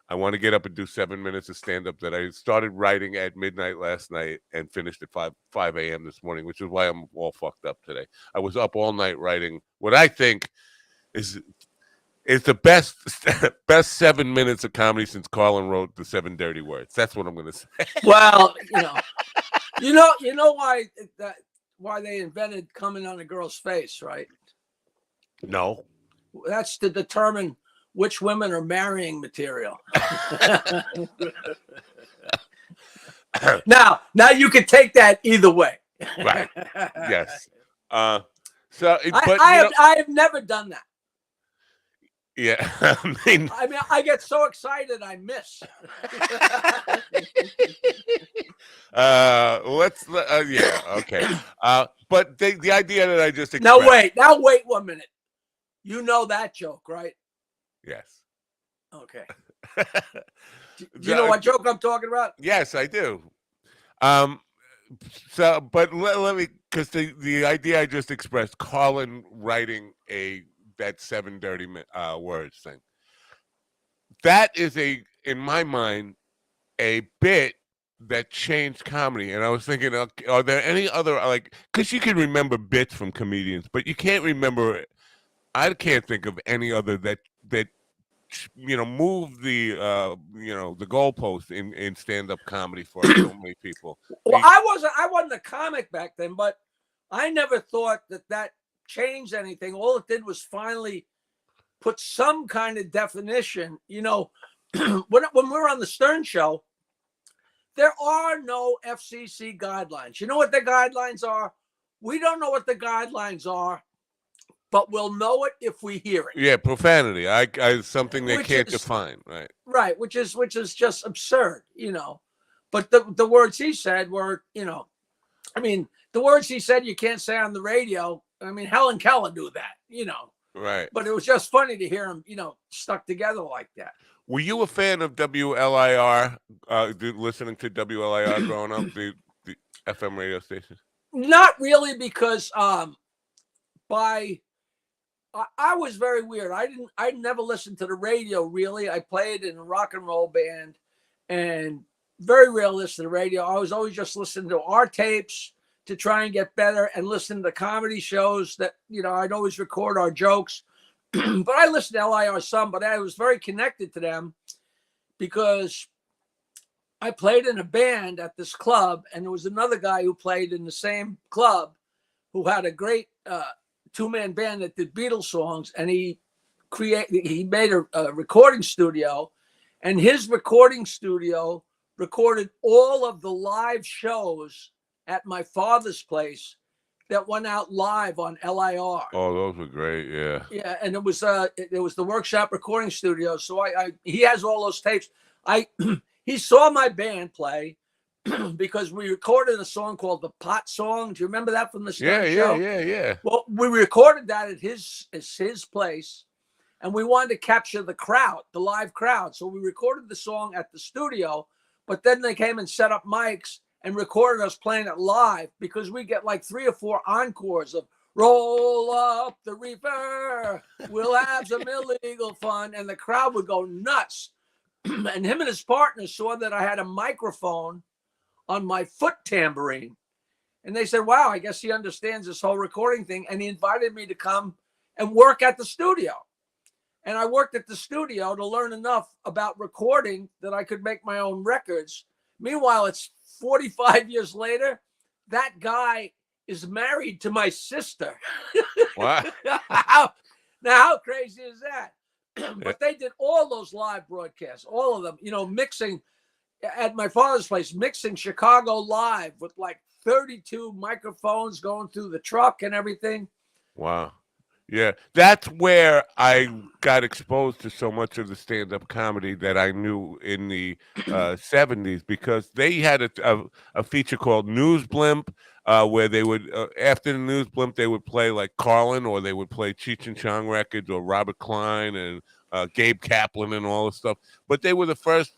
[SPEAKER 1] I want to get up and do 7 minutes of stand up that I started writing at midnight last night and finished at 5 a.m. this morning, which is why I'm all fucked up today. I was up all night writing what I think is the best best 7 minutes of comedy since Carlin wrote the 7 Dirty Words. That's what I'm going to say.
[SPEAKER 4] Well, you know why they invented coming on a girl's face, right?
[SPEAKER 1] No.
[SPEAKER 4] That's to determine which women are marrying material. now you can take that either way.
[SPEAKER 1] Right. Yes. So, but
[SPEAKER 4] I have never done that.
[SPEAKER 1] Yeah, I mean,
[SPEAKER 4] I get so excited I miss.
[SPEAKER 1] yeah, okay. But the idea that I just
[SPEAKER 4] now
[SPEAKER 1] expressed.
[SPEAKER 4] wait 1 minute. You know that joke, right?
[SPEAKER 1] Yes.
[SPEAKER 4] Okay. Do you know what joke I'm talking about?
[SPEAKER 1] Yes, I do. So, but let me, because the idea I just expressed, Colin writing that 7 dirty words thing. That is in my mind, a bit that changed comedy. And I was thinking, are there any other, like, because you can remember bits from comedians, but you can't remember. I can't think of any other that move the the goalpost in stand-up comedy for so many people.
[SPEAKER 4] Well, I wasn't a comic back then, but I never thought that changed anything. All it did was finally put some kind of definition. When we were on the Stern Show, there are no FCC guidelines. You know what the guidelines are? We don't know what the guidelines are, but we'll know it if we hear it.
[SPEAKER 1] Yeah, profanity. I something they can't define, right?
[SPEAKER 4] Right, which is just absurd, But the words he said were, the words he said you can't say on the radio. Helen Keller knew that,
[SPEAKER 1] Right.
[SPEAKER 4] But it was just funny to hear him, stuck together like that.
[SPEAKER 1] Were you a fan of WLIR? Listening to WLIR growing up, the FM radio station?
[SPEAKER 4] Not really, because I was very weird. I never listened to the radio really. I played in a rock and roll band, and very rarely listened to the radio. I was always just listening to our tapes to try and get better, and listening to comedy shows that I'd always record our jokes. But I listened to LIR some, but I was very connected to them because I played in a band at this club, and there was another guy who played in the same club who had a great two-man band that did Beatles songs, and he made a recording studio, and his recording studio recorded all of the live shows at my father's place that went out live on LIR.
[SPEAKER 1] Oh, those were great, yeah.
[SPEAKER 4] Yeah, and it was the Workshop recording studio. So he has all those tapes. He saw my band play because we recorded a song called the Pot Song. Do you remember that from the Stern Show?
[SPEAKER 1] Yeah.
[SPEAKER 4] Well, we recorded that at his place, and we wanted to capture the crowd, the live crowd. So we recorded the song at the studio, but then they came and set up mics and recorded us playing it live, because we get like 3 or 4 encores of "Roll Up the Reaper, we'll have some illegal fun," and the crowd would go nuts. And him and his partner saw that I had a microphone on my foot tambourine, and they said, "Wow, I guess he understands this whole recording thing," and he invited me to come and work at the studio. And I worked at the studio to learn enough about recording that I could make my own records. Meanwhile, it's 45 years later. That guy is married to my sister.
[SPEAKER 1] Wow.
[SPEAKER 4] How crazy is that? But they did all those live broadcasts, all of them, mixing at my father's place, mixing Chicago live with like 32 microphones going through the truck and everything.
[SPEAKER 1] Wow. Yeah, that's where I got exposed to so much of the stand-up comedy that I knew in the 70s, because they had a feature called News Blimp, where they would, after the News Blimp, they would play like Carlin, or they would play Cheech and Chong records, or Robert Klein and Gabe Kaplan and all this stuff. But they were the first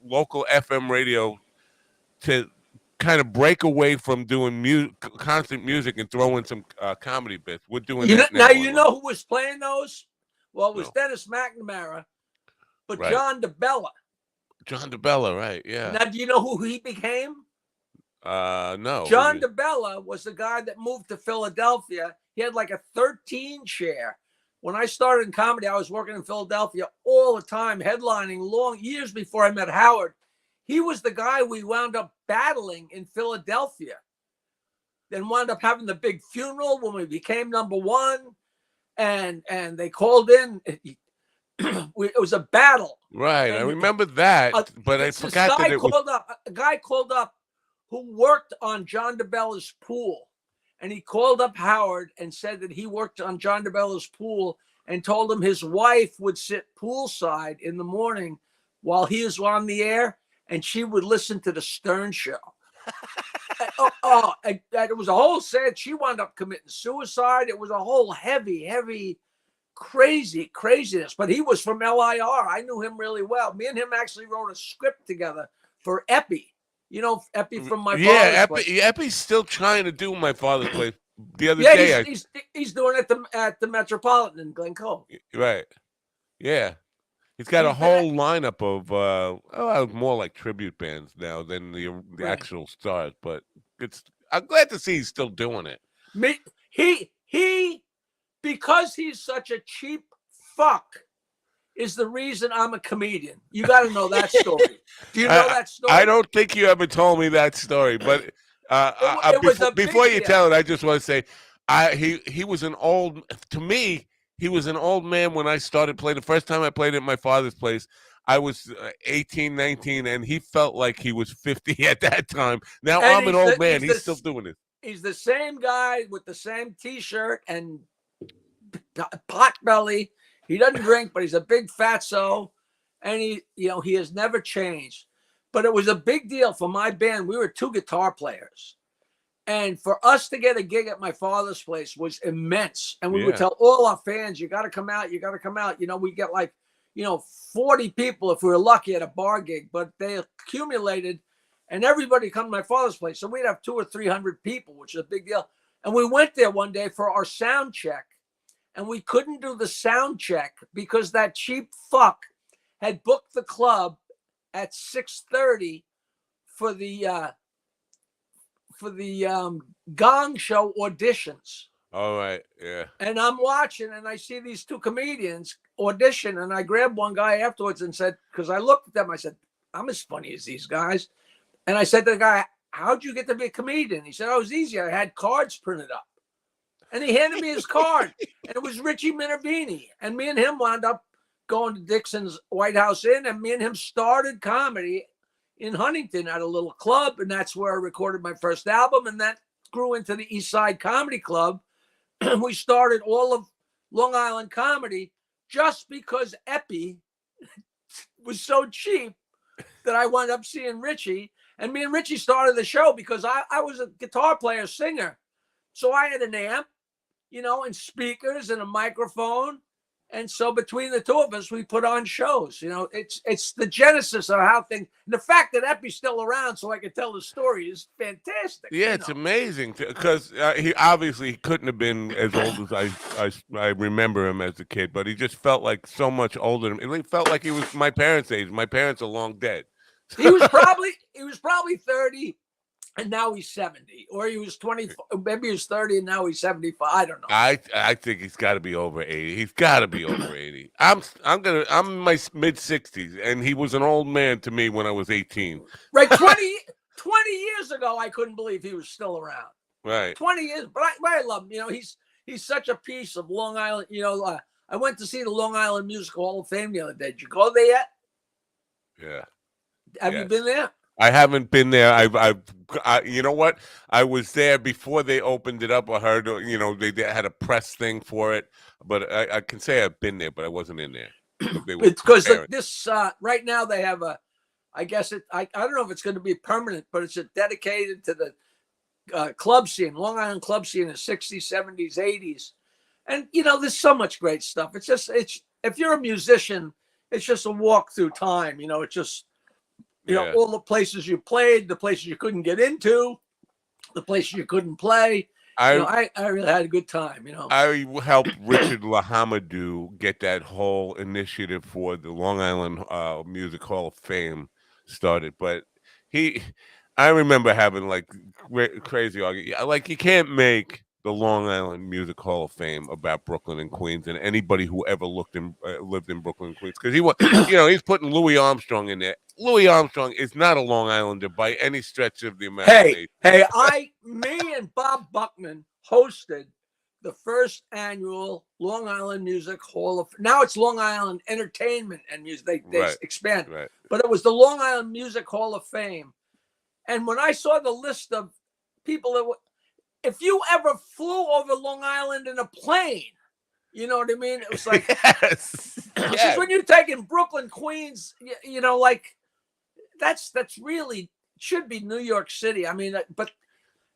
[SPEAKER 1] local FM radio to kind of break away from doing constant music and throw in some comedy bits. We're doing
[SPEAKER 4] You know,
[SPEAKER 1] that
[SPEAKER 4] now
[SPEAKER 1] now a
[SPEAKER 4] you
[SPEAKER 1] lot.
[SPEAKER 4] know who was playing those? Well, it was
[SPEAKER 1] No,
[SPEAKER 4] Dennis McNamara, but
[SPEAKER 1] right.
[SPEAKER 4] John DeBella.
[SPEAKER 1] John DeBella, right? Yeah.
[SPEAKER 4] Now, do you know who he became?
[SPEAKER 1] No. Who
[SPEAKER 4] John
[SPEAKER 1] did?
[SPEAKER 4] DeBella was the guy that moved to Philadelphia. He had like a 13 share. When I started in comedy, I was working in Philadelphia all the time, headlining long years before I met Howard. He was the guy we wound up battling in Philadelphia. Then wound up having the big funeral when we became number one. And they called in. It was a battle.
[SPEAKER 1] Right. I
[SPEAKER 4] And
[SPEAKER 1] remember that, but I
[SPEAKER 4] this
[SPEAKER 1] forgot that
[SPEAKER 4] guy
[SPEAKER 1] it was.
[SPEAKER 4] called up, a guy called up who worked on John DeBella's pool. And he called up Howard and said that he worked on John DeBella's pool and told him his wife would sit poolside in the morning while he was on the air and she would listen to the Stern Show. And it was a whole sad. She wound up committing suicide. It was a whole heavy, craziness. But he was from LIR. I knew him really well. Me and him actually wrote a script together for Epi. You know, Epi from My Father's Place.
[SPEAKER 1] Epi's still trying to do My Father's Place. The other
[SPEAKER 4] Yeah,
[SPEAKER 1] day,
[SPEAKER 4] he's doing it at the Metropolitan in Glen Cove.
[SPEAKER 1] right. Yeah. He's got a whole lineup of more like tribute bands now than the
[SPEAKER 4] Right.
[SPEAKER 1] actual stars, but I'm glad to see he's still doing it.
[SPEAKER 4] He because he's such a cheap fuck is the reason I'm a comedian. You got to know that story. Do you know that story?
[SPEAKER 1] I don't think you ever told me that story, but before you tell it, I just want to say, he was to me, he was an old man when I started playing. The first time I played at My Father's Place, I was 18, 19, and he felt like he was 50 at that time. Now I'm an old man. He's still doing it.
[SPEAKER 4] He's the same guy with the same T-shirt and pot belly. He doesn't drink, but he's a big fatso, and he has never changed. But it was a big deal for my band. We were two guitar players. And for us to get a gig at My Father's Place was immense. And we would tell all our fans, you got to come out. You got to come out. We get 40 people if we were lucky at a bar gig, but they accumulated and everybody come to My Father's Place. So we'd have 200 or 300 people, which is a big deal. And we went there one day for our sound check and we couldn't do the sound check because that cheap fuck had booked the club at 6:30 for the Gong Show auditions.
[SPEAKER 1] All right, yeah.
[SPEAKER 4] And I'm watching, and I see these two comedians audition, and I grabbed one guy afterwards and said, because I looked at them, I said, I'm as funny as these guys. And I said to the guy, how'd you get to be a comedian? He said, oh, it was easy. I had cards printed up. And he handed me his card, and it was Richie Minervini. And me and him wound up going to Dixon's White House Inn, and me and him started comedy in Huntington at a little club, and that's where I recorded my first album, and that grew into the East Side Comedy Club. We started all of Long Island comedy just because Epi was so cheap that I wound up seeing Richie, and me and Richie started the show because I was a guitar player, singer. So I had an amp, and speakers and a microphone. And so between the two of us, we put on shows. It's the genesis of how things. And the fact that Epi's still around, so I can tell the story, is fantastic.
[SPEAKER 1] Yeah, it's amazing because he obviously couldn't have been as old as I remember him as a kid, but he just felt like so much older than me. He felt like he was my parents' age. My parents are long dead.
[SPEAKER 4] He was probably 30. And now he's 70, or he was 20, maybe he was 30, and now he's 75. I don't know.
[SPEAKER 1] I think he's got to be over 80. He's got to be over 80. I'm in my mid 60s, and he was an old man to me when I was 18.
[SPEAKER 4] Right, 20 years ago, I couldn't believe he was still around.
[SPEAKER 1] Right,
[SPEAKER 4] 20 years, but I love him. He's such a piece of Long Island. I went to see the Long Island Musical Hall of Fame the other day. Did you go there yet?
[SPEAKER 1] Yeah.
[SPEAKER 4] Have you been there?
[SPEAKER 1] I haven't been there. You know what? I was there before they opened it up. I heard, they had a press thing for it, but I can say I've been there, but I wasn't in there.
[SPEAKER 4] It's because this right now they have I guess I don't know if it's going to be permanent, but it's dedicated to the club scene, Long Island club scene in the 60s, 70s, 80s. And, there's so much great stuff. It's if you're a musician, it's just a walk through time. It's just
[SPEAKER 1] Yeah.
[SPEAKER 4] all the places you played, the places you couldn't get into, the places you couldn't play.
[SPEAKER 1] I
[SPEAKER 4] I really had a good time.
[SPEAKER 1] I helped Richard Lahamadou get that whole initiative for the Long Island Music Hall of Fame started, but he, I remember having like crazy argument. Like you can't make the Long Island Music Hall of Fame about Brooklyn and Queens and anybody who ever lived in Brooklyn and Queens because he was, he's putting Louis Armstrong in there. Louis Armstrong is not a Long Islander by any stretch of the imagination.
[SPEAKER 4] Me and Bob Buckman hosted the first annual Long Island Music Hall of. Now it's Long Island Entertainment and Music. They expanded,
[SPEAKER 1] right.
[SPEAKER 4] But it was the Long Island Music Hall of Fame. And when I saw the list of people that if you ever flew over Long Island in a plane, you know what I mean? It was like,
[SPEAKER 1] yes.
[SPEAKER 4] Because when you're taking Brooklyn, Queens, like that's really should be New York City. I mean, but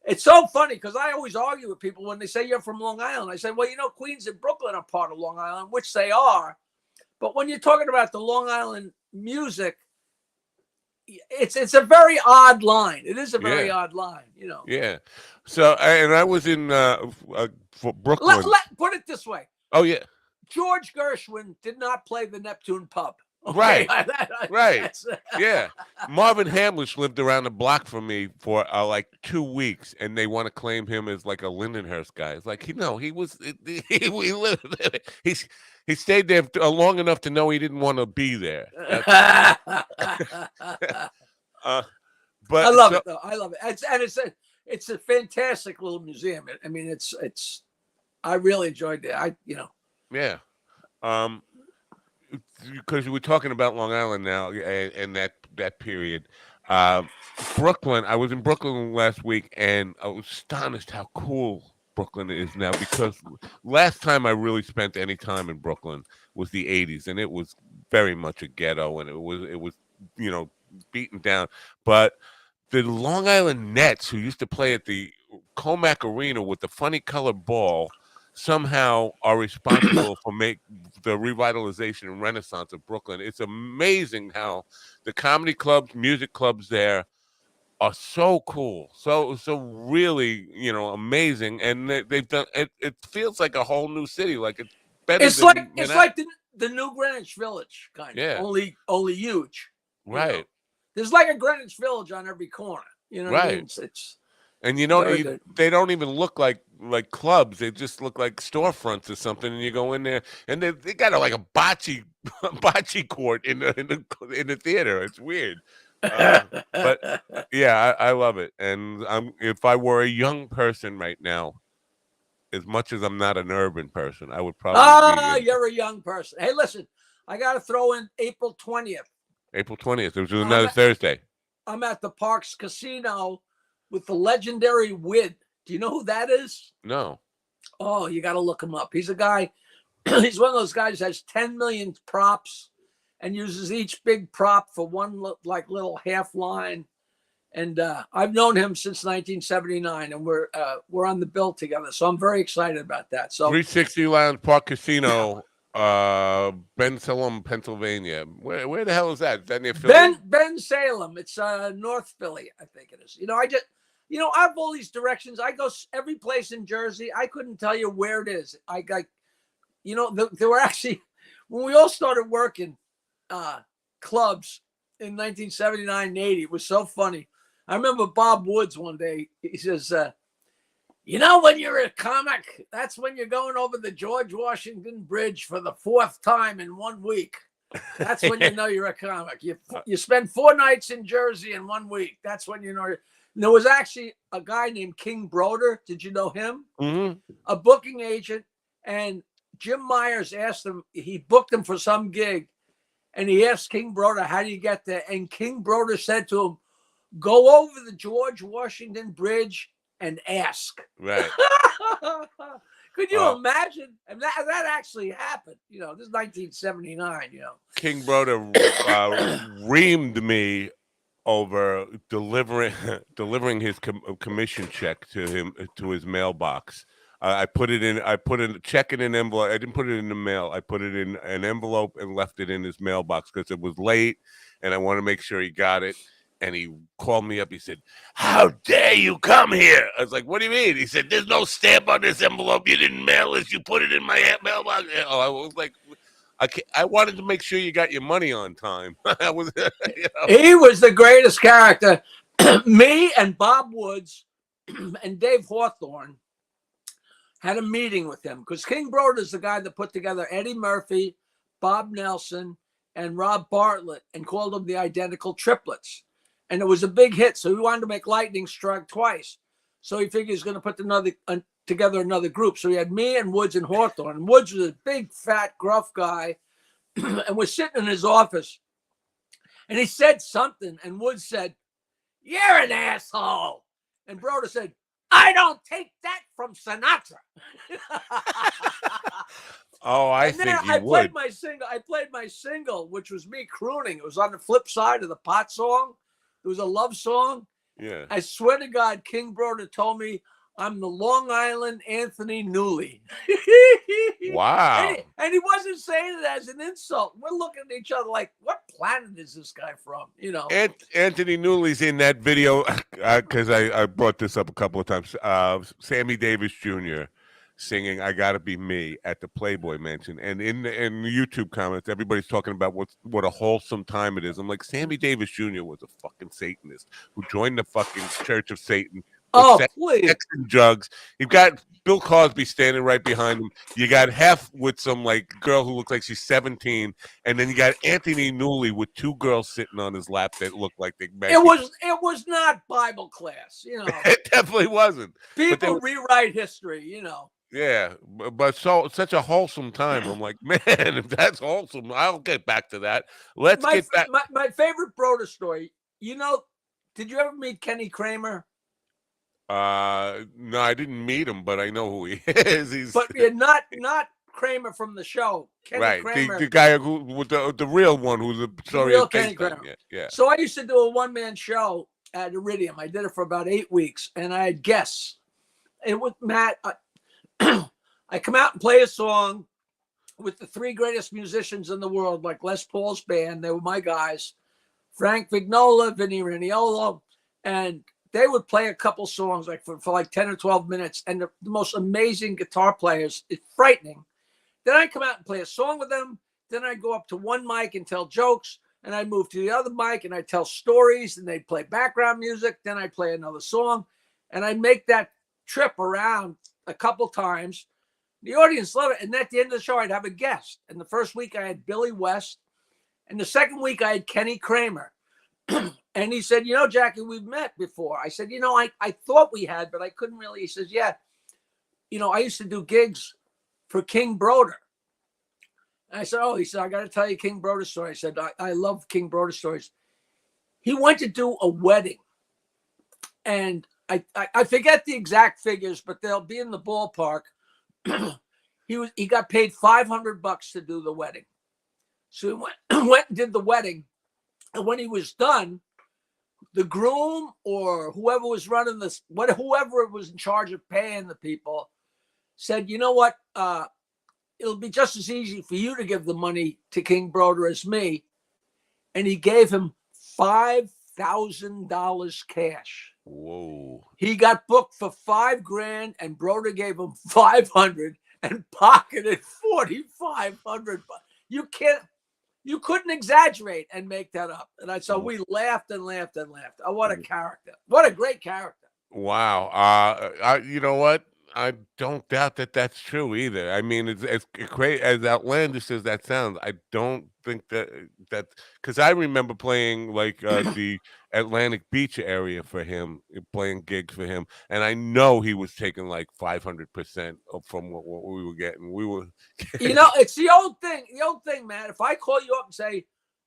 [SPEAKER 4] it's so funny because I always argue with people when they say you're from Long Island. I say, well, Queens and Brooklyn are part of Long Island, which they are. But when you're talking about the Long Island music, it's a very odd line. It is a very odd line,
[SPEAKER 1] Yeah. So, and I was in for Brooklyn.
[SPEAKER 4] Put it this way.
[SPEAKER 1] Oh yeah.
[SPEAKER 4] George Gershwin did not play the Neptune Pub.
[SPEAKER 1] Okay? Right. Yeah. Marvin Hamlish lived around the block from me for like 2 weeks, and they want to claim him as like a Lindenhurst guy. It's like he was he stayed there long enough to know he didn't want to be there. But
[SPEAKER 4] I love it though. I love it. It's a fantastic little museum. I mean, it's I really enjoyed it.
[SPEAKER 1] Yeah. Because we're talking about Long Island now and that period. Brooklyn, I was in Brooklyn last week and I was astonished how cool Brooklyn is now because last time I really spent any time in Brooklyn was the 80s and it was very much a ghetto and it was beaten down. But the Long Island Nets who used to play at the Comac Arena with the funny colored ball somehow are responsible for the revitalization and renaissance of Brooklyn. It's amazing how the comedy clubs, music clubs there are so cool, so really, amazing, and they've done it. It feels like a whole new city, like it's better.
[SPEAKER 4] It's like the new Greenwich Village, kind of.
[SPEAKER 1] Yeah.
[SPEAKER 4] Only huge.
[SPEAKER 1] Right.
[SPEAKER 4] There's like a Greenwich Village on every corner. You know what I mean? It's
[SPEAKER 1] and they don't even look like clubs. They just look like storefronts or something. And you go in there, and they got like a bocce court in the theater. It's weird, but yeah, I love it. And if I were a young person right now, as much as I'm not an urban person, I would probably.
[SPEAKER 4] You're a young person. Hey, listen, I got to throw in April 20th.
[SPEAKER 1] April 20th. It was another Thursday.
[SPEAKER 4] I'm at the Parks Casino with the legendary Wid. Do you know who that is?
[SPEAKER 1] No.
[SPEAKER 4] Oh, you got to look him up. He's a guy. He's one of those guys that has 10 million props and uses each big prop for one little half line. And I've known him since 1979, and we're on the bill together. So I'm very excited about that. So
[SPEAKER 1] 360 Lounge Park Casino. Ben Salem, Pennsylvania. Where the hell is that? Is that near Philly?
[SPEAKER 4] Ben Salem. It's North Philly, I think it is. I have all these directions. I go every place in Jersey. I couldn't tell you where it is. There were actually, when we all started working clubs in 1979 and 80, it was so funny. I remember Bob Woods one day, he says, when you're a comic, that's when you're going over the George Washington Bridge for the 4th time in 1 week. That's when you know you're a comic. You spend 4 nights in Jersey in 1 week. That's when you know. And there was actually a guy named King Broder. Did you know him?
[SPEAKER 1] Mm-hmm.
[SPEAKER 4] A booking agent. And Jim Myers asked him, he booked him for some gig. And he asked King Broder, how do you get there? And King Broder said to him, go over the George Washington Bridge and ask.
[SPEAKER 1] Right.
[SPEAKER 4] Could you imagine? And that actually happened. This is 1979.
[SPEAKER 1] King Broder reamed me over delivering his commission check to his mailbox. I put it in. I put a check in an envelope. I didn't put it in the mail. I put it in an envelope and left it in his mailbox because it was late, and I want to make sure he got it. And he called me up. He said, "How dare you come here?" I was like, "What do you mean?" He said, "There's no stamp on this envelope. You didn't mail this. You put it in my mailbox." Oh, I was like, I wanted to make sure you got your money on time. I was,
[SPEAKER 4] He was the greatest character. Me and Bob Woods and Dave Hawthorne had a meeting with him because King Broder is the guy that put together Eddie Murphy, Bob Nelson, and Rob Bartlett and called them the Identical Triplets. And it was a big hit. So he wanted to make Lightning Strike twice. So he figured he was going to put together another group. So he had me and Woods and Hawthorne. And Woods was a big, fat, gruff guy. And we're sitting in his office. And he said something. And Woods said, "You're an asshole." And Broder said, "I don't take that from Sinatra."
[SPEAKER 1] oh, I
[SPEAKER 4] And then
[SPEAKER 1] think you
[SPEAKER 4] I
[SPEAKER 1] would.
[SPEAKER 4] played my single, which was me crooning. It was on the flip side of the pot song. It was a love song.
[SPEAKER 1] Yeah.
[SPEAKER 4] I swear to God, King Broder told me I'm the Long Island Anthony Newley.
[SPEAKER 1] Wow.
[SPEAKER 4] And he wasn't saying it as an insult. We're looking at each other like, what planet is this guy from? You know.
[SPEAKER 1] Anthony Newley's in that video because I brought this up a couple of times. Sammy Davis Jr. singing "I Gotta Be Me" at the Playboy Mansion, and in the YouTube comments, everybody's talking about what a wholesome time it is. I'm like, Sammy Davis Jr. was a fucking Satanist who joined the fucking Church of Satan.
[SPEAKER 4] Oh, please.
[SPEAKER 1] Sex and drugs. You've got Bill Cosby standing right behind him. You got Hef with some like girl who looks like she's 17, and then you got Anthony Newley with two girls sitting on his lap that look like they.
[SPEAKER 4] It was not Bible class, you know.
[SPEAKER 1] It definitely wasn't.
[SPEAKER 4] People rewrite history, you know.
[SPEAKER 1] Yeah, but such a wholesome time. I'm like, man, if that's wholesome, I'll get back to that. Let's get back.
[SPEAKER 4] My favorite Broder story. You know, did you ever meet Kenny Kramer?
[SPEAKER 1] No, I didn't meet him, but I know who he is.
[SPEAKER 4] But you're not Kramer from the show. Kenny
[SPEAKER 1] right,
[SPEAKER 4] Kramer,
[SPEAKER 1] the guy who with the real one who's the story
[SPEAKER 4] real
[SPEAKER 1] is
[SPEAKER 4] Kenny
[SPEAKER 1] based on.
[SPEAKER 4] Kramer.
[SPEAKER 1] Yeah.
[SPEAKER 4] So I used to do a one-man show at Iridium. I did it for about 8 weeks, and I had guests. And with Matt, I come out and play a song with the three greatest musicians in the world, like Les Paul's band. They were my guys, Frank Vignola, Vinnie Raniolo, and they would play a couple songs like for like 10 or 12 minutes. And the most amazing guitar players. It's frightening. Then I come out and play a song with them. Then I go up to one mic and tell jokes. And I move to the other mic and I tell stories. And they play background music. Then I play another song. And I make that trip around a couple times. The audience loved it. And at the end of the show, I'd have a guest. And the first week I had Billy West. And the second week I had Kenny Kramer. And he said, "You know, Jackie, we've met before." I said, I thought we had, but I couldn't really. He says, "Yeah, I used to do gigs for King Broder." And I said, "Oh," he said, "I got to tell you King Broder's story." I said, I love King Broder stories. He went to do a wedding. And I forget the exact figures, but they'll be in the ballpark. He got paid $500 to do the wedding. So he went and did the wedding. And when he was done, the groom or whoever was running this, whoever was in charge of paying the people, said, "You know what? It'll be just as easy for you to give the money to King Broder as me." And he gave him $5,000 cash.
[SPEAKER 1] Whoa!
[SPEAKER 4] He got booked for $5,000, and Broder gave him 500 and pocketed 4,500. You couldn't exaggerate and make that up. And so we laughed and laughed and laughed. Oh, what a character. What a great character.
[SPEAKER 1] Wow. You know what? I don't doubt that that's true either. I mean, it's as crazy as outlandish as that sounds. I don't think that because I remember playing like the Atlantic Beach area for him, playing gigs for him, and I know he was taking like 500% from what we were getting. We were,
[SPEAKER 4] it's the old thing. The old thing, man. If I call you up and say,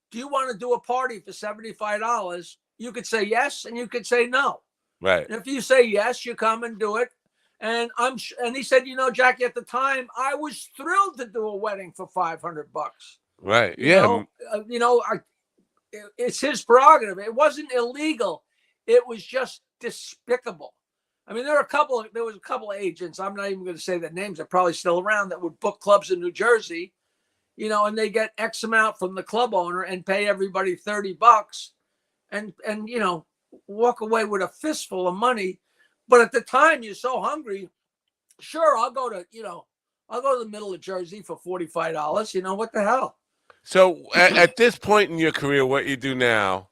[SPEAKER 4] "Do you want to do a party for $75?" You could say yes, and you could say no.
[SPEAKER 1] Right.
[SPEAKER 4] And if you say yes, you come and do it. And he said, "Jackie, at the time, I was thrilled to do a wedding for $500."
[SPEAKER 1] Right.
[SPEAKER 4] It's his prerogative. It wasn't illegal. It was just despicable. I mean, there was a couple of agents. I'm not even going to say their names. They're probably still around that would book clubs in New Jersey, and they get X amount from the club owner and pay everybody $30 and walk away with a fistful of money. But at the time, you're so hungry. Sure, I'll go to the middle of Jersey for $45. What the hell?
[SPEAKER 1] So at this point in your career, what you do now,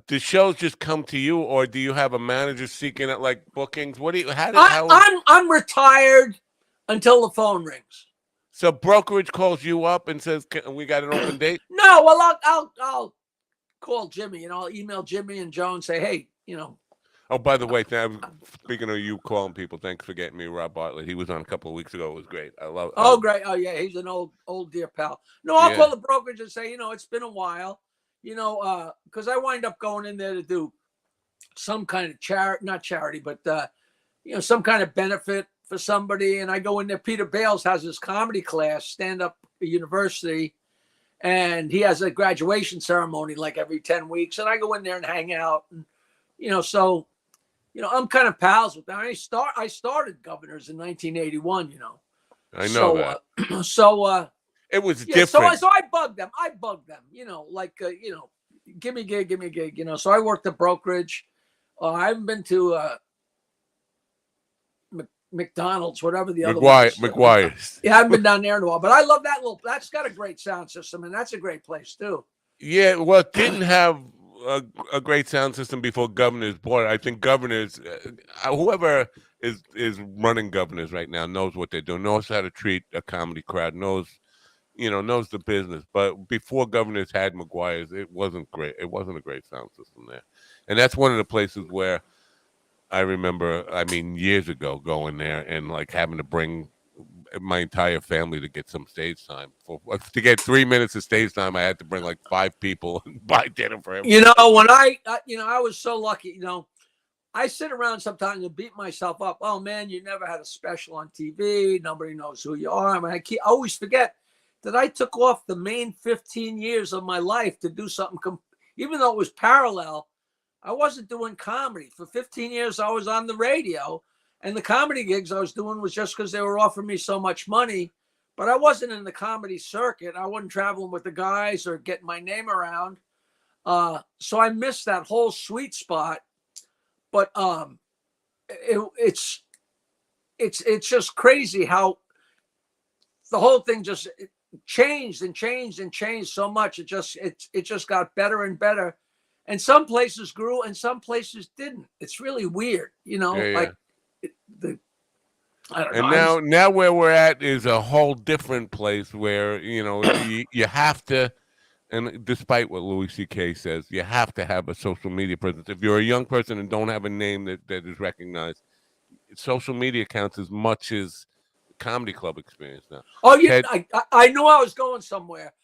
[SPEAKER 1] do shows just come to you, or do you have a manager seeking out like bookings? What do you?
[SPEAKER 4] I'm retired until the phone rings.
[SPEAKER 1] So brokerage calls you up and says, "We got an open date."
[SPEAKER 4] No, well, I'll call Jimmy. I'll email Jimmy and Joe and say, hey,
[SPEAKER 1] Oh, by the way, speaking of you calling people, thanks for getting me Rob Bartlett. He was on a couple of weeks ago. It was great. I love.
[SPEAKER 4] Oh, great. Oh, yeah, he's an old dear pal. No, I'll call the brokerage and say, it's been a while. Because I wind up going in there to do some kind of not charity, but some kind of benefit for somebody. And I go in there. Peter Bales has his comedy class, stand-up university, and he has a graduation ceremony like every 10 weeks. And I go in there and hang out. And, so, I'm kind of pals with them. I started Governors in 1981,
[SPEAKER 1] I know that. It was different.
[SPEAKER 4] So I bugged them. Give me a gig. So I worked the brokerage. I haven't been to McDonald's, whatever the other one is.
[SPEAKER 1] McGuire's.
[SPEAKER 4] Yeah, I haven't been down there in a while, but I love that's got a great sound system, and that's a great place too.
[SPEAKER 1] Yeah, well, it didn't have a great sound system before Governors bought it. I think Governors, whoever is running Governors right now knows what they're doing, knows how to treat a comedy crowd, knows the business. But before Governors had McGuire's, it wasn't great. It wasn't a great sound system there. And that's one of the places where I remember, years ago going there and like having to bring my entire family to get some stage time. To get 3 minutes of stage time, I had to bring like 5 people and buy dinner for everyone.
[SPEAKER 4] When I was so lucky, I sit around sometimes and beat myself up. Oh man, you never had a special on TV. Nobody knows who you are. I always forget that I took off the main 15 years of my life to do something, even though it was parallel. I wasn't doing comedy. For 15 years, I was on the radio, and the comedy gigs I was doing was just because they were offering me so much money. But I wasn't in the comedy circuit. I wasn't traveling with the guys or getting my name around. So I missed that whole sweet spot. But it's just crazy how the whole thing just changed and changed and changed so much. It just got better and better. And some places grew and some places didn't. It's really weird, like I don't know.
[SPEAKER 1] And now where we're at is a whole different place where, you have to, and despite what Louis C.K. says, you have to have a social media presence. If you're a young person and don't have a name that is recognized, social media counts as much as the comedy club experience now.
[SPEAKER 4] Oh, yeah, I knew I was going somewhere.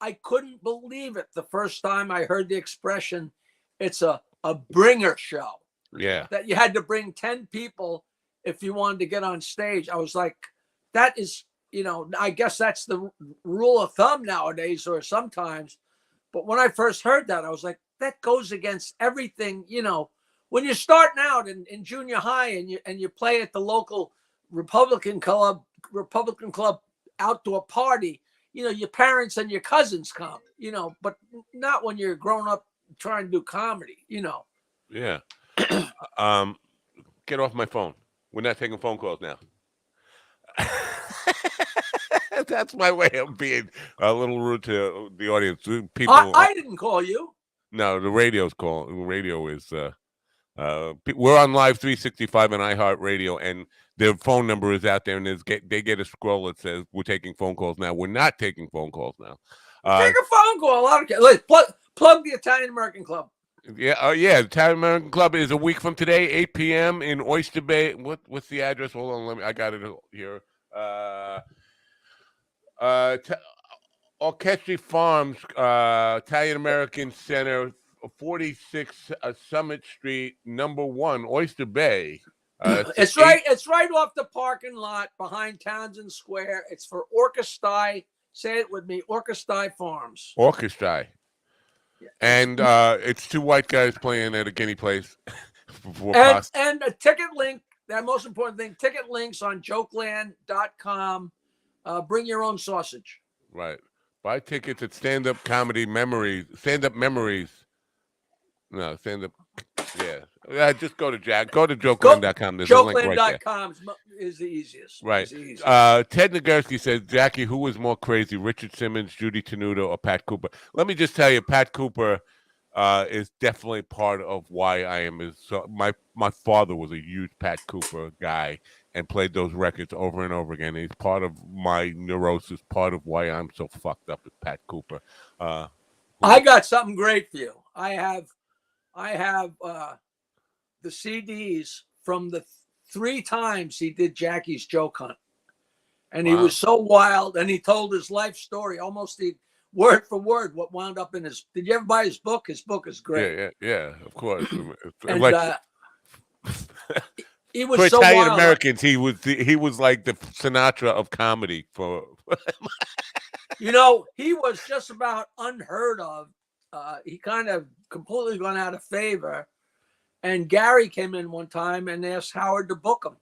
[SPEAKER 4] I couldn't believe it the first time I heard the expression, it's a bringer show.
[SPEAKER 1] Yeah.
[SPEAKER 4] That you had to bring 10 people if you wanted to get on stage. I was like, that is, I guess that's the rule of thumb nowadays or sometimes. But when I first heard that, I was like, that goes against everything, when you're starting out in junior high and you play at the local Republican club outdoor party, your parents and your cousins come, but not when you're grown up trying to do comedy,
[SPEAKER 1] Yeah. Get off my phone. We're not taking phone calls now. That's my way of being a little rude to the audience. People,
[SPEAKER 4] I didn't call you.
[SPEAKER 1] No, the radio's calling. The radio is. We're on Live 365 on iHeartRadio, and their phone number is out there, and they get a scroll that says we're taking phone calls now. We're not taking phone calls now.
[SPEAKER 4] Take a phone call. I don't care. Let's plug the Italian American Club.
[SPEAKER 1] Yeah, the Italian American Club is a week from today, 8 p.m. in Oyster Bay. What's the address? Hold on, I got it here. Orchestra Farms, Italian American Center, 46 Summit Street, number 1, Oyster Bay.
[SPEAKER 4] It's right off the parking lot behind Townsend Square. It's for Orchestra. Say it with me, Orchestra Farms.
[SPEAKER 1] Orchestra. And it's 2 white guys playing at a guinea place. before
[SPEAKER 4] And
[SPEAKER 1] pasta.
[SPEAKER 4] and a ticket link, that most important thing, ticket links on jokeland.com. Bring your own sausage.
[SPEAKER 1] Right. Buy tickets at Stand Up Comedy Memories. Stand Up Memories. No, Stand Up. Yeah. Just go to Go to
[SPEAKER 4] Go
[SPEAKER 1] jokeland.com. There's a link right there.
[SPEAKER 4] jokeland.com is the easiest.
[SPEAKER 1] Right.
[SPEAKER 4] Is the easiest.
[SPEAKER 1] Ted Nagurski says, Jackie, who was more crazy, Richard Simmons, Judy Tenuta, or Pat Cooper? Let me just tell you, Pat Cooper is definitely part of why I am. My father was a huge Pat Cooper guy and played those records over and over again. He's part of my neurosis, part of why I'm so fucked up as Pat Cooper.
[SPEAKER 4] I got something great for you. I have the CDs from the 3 times he did Jackie's Joke Hunt. And he was so wild, and he told his life story, almost the word for word, what wound up in his. Did you ever buy his book? His book is great.
[SPEAKER 1] Yeah, of course.
[SPEAKER 4] And
[SPEAKER 1] Like,
[SPEAKER 4] he
[SPEAKER 1] for
[SPEAKER 4] was so
[SPEAKER 1] Italian
[SPEAKER 4] wild.
[SPEAKER 1] Americans, he was like the Sinatra of comedy.
[SPEAKER 4] He was just about unheard of. He kind of completely gone out of favor. And Gary came in one time and asked Howard to book him.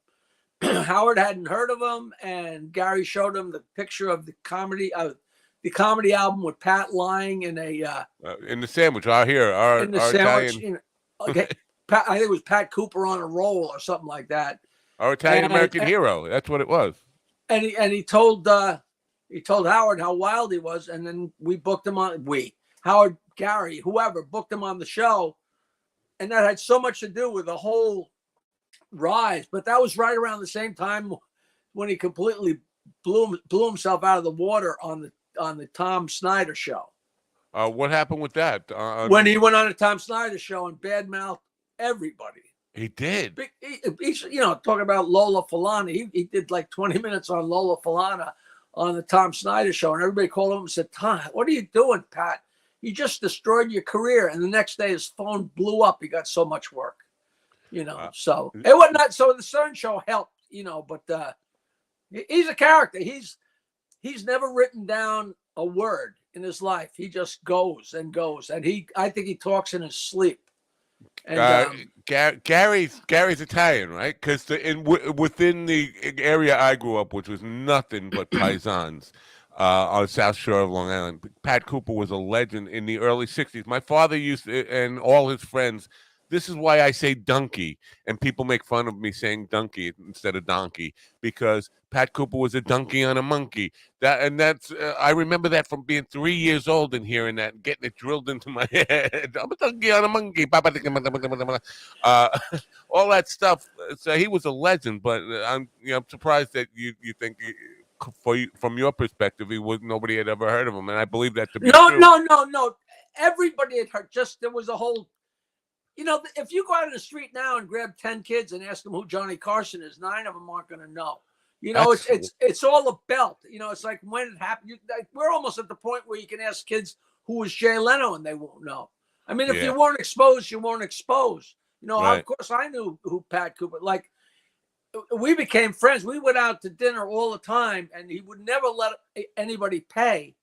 [SPEAKER 4] Howard hadn't heard of him, and Gary showed him the picture of the comedy album with Pat lying in a
[SPEAKER 1] in the sandwich. Our
[SPEAKER 4] sandwich.
[SPEAKER 1] Italian,
[SPEAKER 4] Okay, Pat, I think it was Pat Cooper on a roll or something like that.
[SPEAKER 1] our Italian American hero. That's what it was.
[SPEAKER 4] And he told Howard how wild he was, and then we booked him on. Howard, Gary, whoever booked him on the show, and that had so much to do with the whole rise. But that was right around the same time when he completely blew himself out of the water on the Tom Snyder show.
[SPEAKER 1] What happened with that?
[SPEAKER 4] When he went on the Tom Snyder show and badmouthed everybody.
[SPEAKER 1] He did.
[SPEAKER 4] He's talking about Lola Falana. He did like 20 minutes on Lola Falana on the Tom Snyder show, and everybody called him and said, "Tom, what are you doing, Pat? You just destroyed your career." And the next day his phone blew up. He got so much work. So it was not. So the Stern Show helped, but he's a character. He's never written down a word in his life. He just goes and goes, and I think he talks in his sleep. And
[SPEAKER 1] Gary's Italian, right? Because within the area I grew up, which was nothing but paisans on the South Shore of Long Island, Pat Cooper was a legend in the early '60s. My father used to, and all his friends. This is why I say donkey, and people make fun of me saying donkey instead of donkey, because Pat Cooper was a donkey on a monkey. That's I remember that from being 3 years old and hearing that and getting it drilled into my head. I'm a donkey on a monkey. All that stuff. So he was a legend, but I'm surprised that you think from your perspective nobody had ever heard of him, and I believe that to be true.
[SPEAKER 4] No. Everybody had heard. Just there was a whole. If you go out in the street now and grab 10 kids and ask them who Johnny Carson is, 9 of them aren't going to know. It's all a belt. It's like when it happened. We're almost at the point where you can ask kids who was Jay Leno and they won't know. I mean, if you weren't exposed, you weren't exposed.
[SPEAKER 1] Right.
[SPEAKER 4] Of course, I knew who Pat Cooper. Like, we became friends. We went out to dinner all the time, and he would never let anybody pay.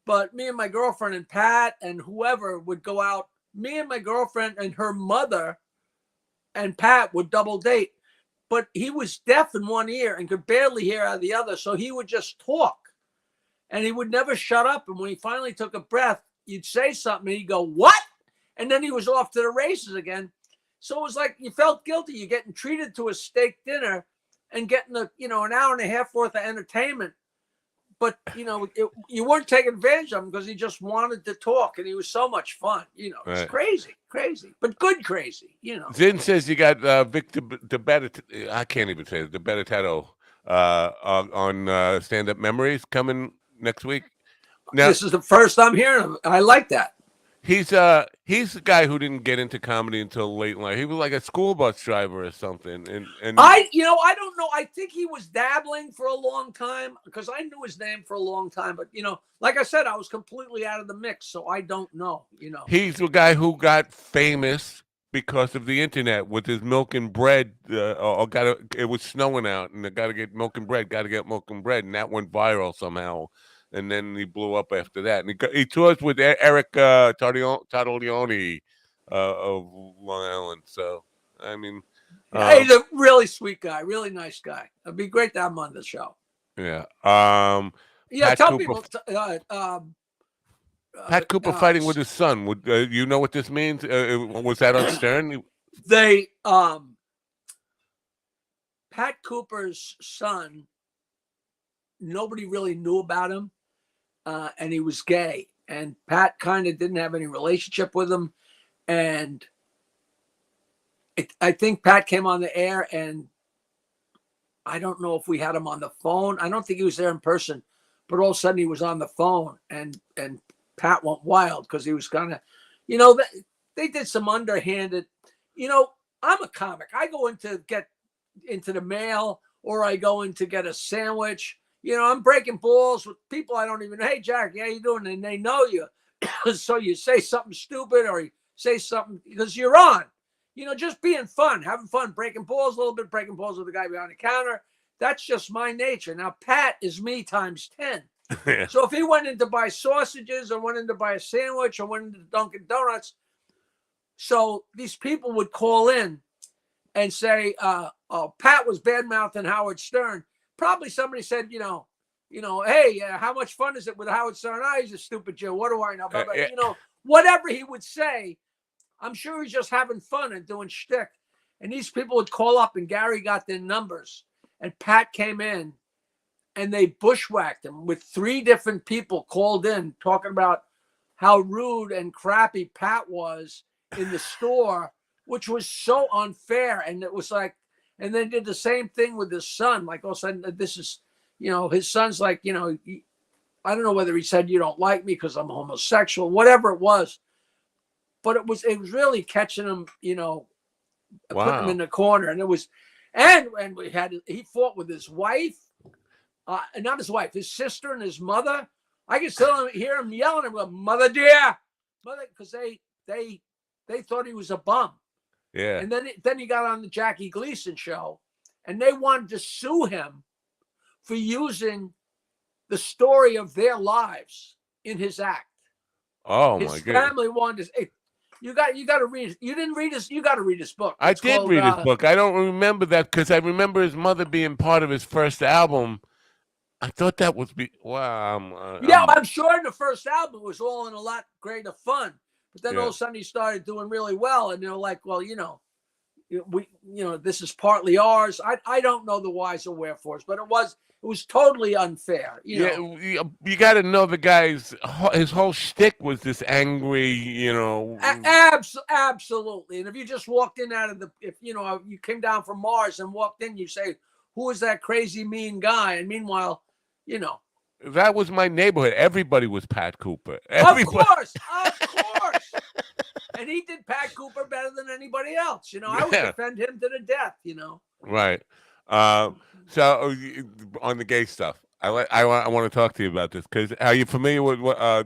[SPEAKER 4] But me and my girlfriend and Pat and whoever would go out. Me and my girlfriend and her mother and Pat would double date. But he was deaf in one ear and could barely hear out of the other. So he would just talk. And he would never shut up. And when he finally took a breath, you'd say something and he'd go, "What?" And then he was off to the races again. So it was like you felt guilty. You're getting treated to a steak dinner and getting an hour and a half worth of entertainment. But, you weren't taking advantage of him because he just wanted to talk, and he was so much fun. It's crazy, but good crazy,
[SPEAKER 1] Zin says you got Victor DeBettetto, I can't even say it, DeBettetto on Stand Up Memories coming next week.
[SPEAKER 4] Now, this is the first I'm hearing of it. I like that.
[SPEAKER 1] He's the guy who didn't get into comedy until late in life. He was like a school bus driver or something. And
[SPEAKER 4] I don't know. I think he was dabbling for a long time because I knew his name for a long time. But like I said, I was completely out of the mix, so I don't know.
[SPEAKER 1] He's the guy who got famous because of the internet with his milk and bread. It was snowing out, and they got to get milk and bread. Got to get milk and bread, and that went viral somehow. And then he blew up after that. And he tours with Eric Tardiglione of Long Island. So I mean,
[SPEAKER 4] Yeah, he's a really sweet guy, really nice guy. It'd be great to have him on the show.
[SPEAKER 1] yeah.
[SPEAKER 4] Yeah,
[SPEAKER 1] Pat
[SPEAKER 4] tell
[SPEAKER 1] Cooper.
[SPEAKER 4] people.
[SPEAKER 1] Pat Cooper fighting with his son. Would you know what this means? Was that on Stern?
[SPEAKER 4] They Pat Cooper's son. Nobody really knew about him, and he was gay. And Pat kind of didn't have any relationship with him, and I think Pat came on the air, and I don't know if we had him on the phone. I don't think he was there in person, but all of a sudden he was on the phone, and Pat went wild because he was kind of, they did some underhanded. I'm a comic. I go in to get into the mail, or I go in to get a sandwich. I'm breaking balls with people I don't even know. Hey, Jack, how you doing? And they know you. So you say something stupid, or you say something because you're on. Just being fun, having fun, breaking balls a little bit, breaking balls with the guy behind the counter. That's just my nature. Now, Pat is me times 10.
[SPEAKER 1] Yeah.
[SPEAKER 4] So if he went in to buy sausages or went in to buy a sandwich or went into Dunkin' Donuts, so these people would call in and say, Pat was bad-mouthing Howard Stern. Probably somebody said, hey, how much fun is it with Howard Stern? He's a stupid Jew. What do I know? But, whatever he would say, I'm sure he's just having fun and doing shtick. And these people would call up, and Gary got their numbers. And Pat came in, and they bushwhacked him with 3 different people called in talking about how rude and crappy Pat was in the store, which was so unfair. And it was like, and then did the same thing with his son. Like, all of a sudden, this is, his son's like, I don't know whether he said, you don't like me because I'm homosexual, whatever it was. But it was really catching him, putting him in the corner. And it was, and he fought with his wife, not his wife, his sister and his mother. I could still hear him yelling at him, "Mother dear, mother," because they thought he was a bum.
[SPEAKER 1] Yeah.
[SPEAKER 4] And then he got on the Jackie Gleason show, and they wanted to sue him for using the story of their lives in his act.
[SPEAKER 1] Oh
[SPEAKER 4] his
[SPEAKER 1] my God.
[SPEAKER 4] family wanted to. You got to read. You didn't read his. You got to read his book.
[SPEAKER 1] I did read his book. I don't remember that because I remember his mother being part of his first album. I thought that was wow.
[SPEAKER 4] I'm sure in the first album it was all in a lot greater fun. But then all of a sudden he started doing really well, and they're like, well, this is partly ours. I don't know the whys or wherefores, but it was totally unfair.
[SPEAKER 1] You got to know the guy's his whole shtick was this angry,
[SPEAKER 4] Absolutely. And if you just walked in if you came down from Mars and walked in, you say, who is that crazy mean guy? And meanwhile,
[SPEAKER 1] that was my neighborhood. Everybody was Pat Cooper.
[SPEAKER 4] Everybody. Of course. And he did Pat Cooper better than anybody else. I would defend him to the death.
[SPEAKER 1] Right. So on the gay stuff, I want to talk to you about this because are you familiar with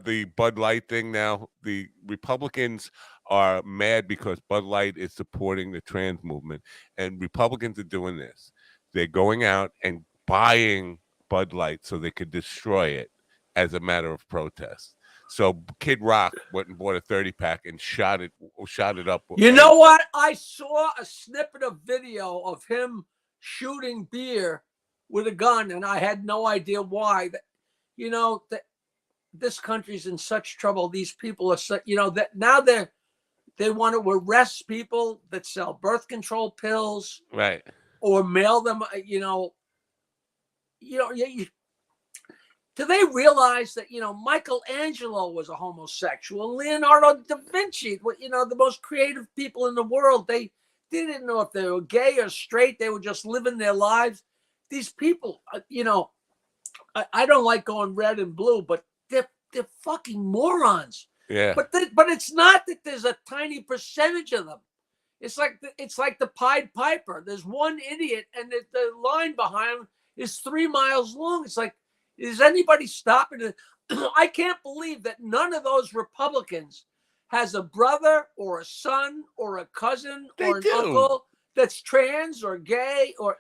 [SPEAKER 1] the Bud Light thing now? The Republicans are mad because Bud Light is supporting the trans movement, and Republicans are doing this. They're going out and buying Bud Light so they could destroy it as a matter of protest. So Kid Rock went and bought a 30-pack and shot it up.
[SPEAKER 4] You know what? I saw a snippet of video of him shooting beer with a gun, and I had no idea why. That this country's in such trouble. These people are that now they want to arrest people that sell birth control pills,
[SPEAKER 1] right,
[SPEAKER 4] or mail them. Do they realize that, Michelangelo was a homosexual, Leonardo da Vinci, the most creative people in the world, they didn't know if they were gay or straight. They were just living their lives. These people, I don't like going red and blue, but they're fucking morons.
[SPEAKER 1] Yeah.
[SPEAKER 4] But it's not that there's a tiny percentage of them. It's like the Pied Piper. There's one idiot, and the line behind him is 3 miles long. It's like, is anybody stopping it? I can't believe that none of those Republicans has a brother or a son or a cousin or an uncle that's trans or gay or.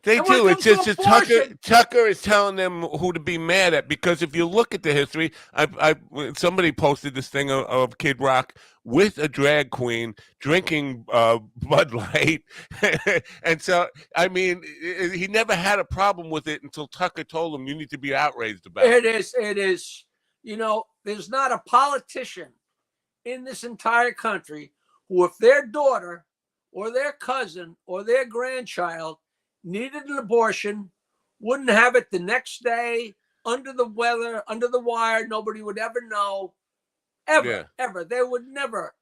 [SPEAKER 1] They
[SPEAKER 4] And when
[SPEAKER 1] do.
[SPEAKER 4] it
[SPEAKER 1] It's
[SPEAKER 4] comes to
[SPEAKER 1] just Tucker.
[SPEAKER 4] abortion,
[SPEAKER 1] Tucker is telling them who to be mad at because if you look at the history, somebody posted this thing of Kid Rock with a drag queen drinking Bud Light, and so I mean, he never had a problem with it until Tucker told him you need to be outraged about this.
[SPEAKER 4] it is. There's not a politician in this entire country who, if their daughter or their cousin or their grandchild needed an abortion, wouldn't have it the next day under the weather, under the wire. Nobody would ever know,
[SPEAKER 1] Yeah.
[SPEAKER 4] ever. They would never.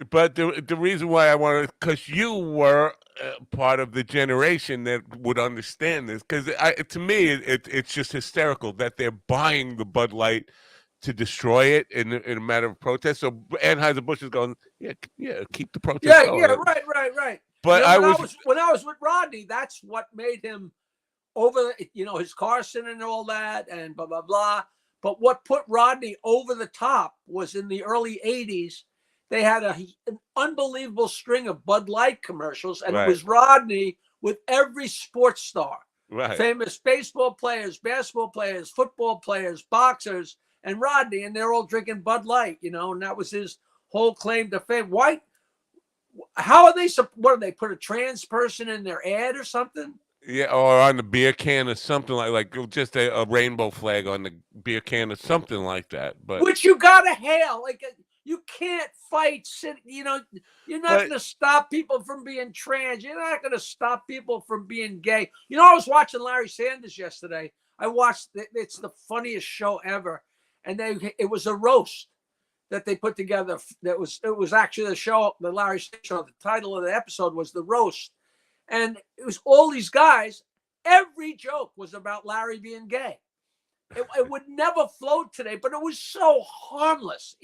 [SPEAKER 1] But the reason why I wanted, because you were part of the generation that would understand this. Because to me, it's just hysterical that they're buying the Bud Light to destroy it in a matter of protest. So Anheuser-Busch is going, yeah, keep the protest going.
[SPEAKER 4] Right.
[SPEAKER 1] But
[SPEAKER 4] when I was with Rodney, that's what made him over. His Carson and all that, and blah blah blah. But what put Rodney over the top was in the early '80s. They had an unbelievable string of Bud Light commercials, and It was Rodney with every sports star, famous baseball players, basketball players, football players, boxers, and Rodney, and they're all drinking Bud Light, and that was his whole claim to fame. Why? How are they? What do they put a trans person in their ad or something?
[SPEAKER 1] Yeah, or on the beer can or something like just a rainbow flag on the beer can or something like that. But
[SPEAKER 4] which you gotta hail. You can't fight. You're not going to stop people from being trans. You're not going to stop people from being gay. I was watching Larry Sanders yesterday. I watched. It's the funniest show ever, and it was a roast that they put together. It was actually the show, the Larry Sanders show. The title of the episode was The Roast, and it was all these guys. Every joke was about Larry being gay. It would never float today, but it was so harmless.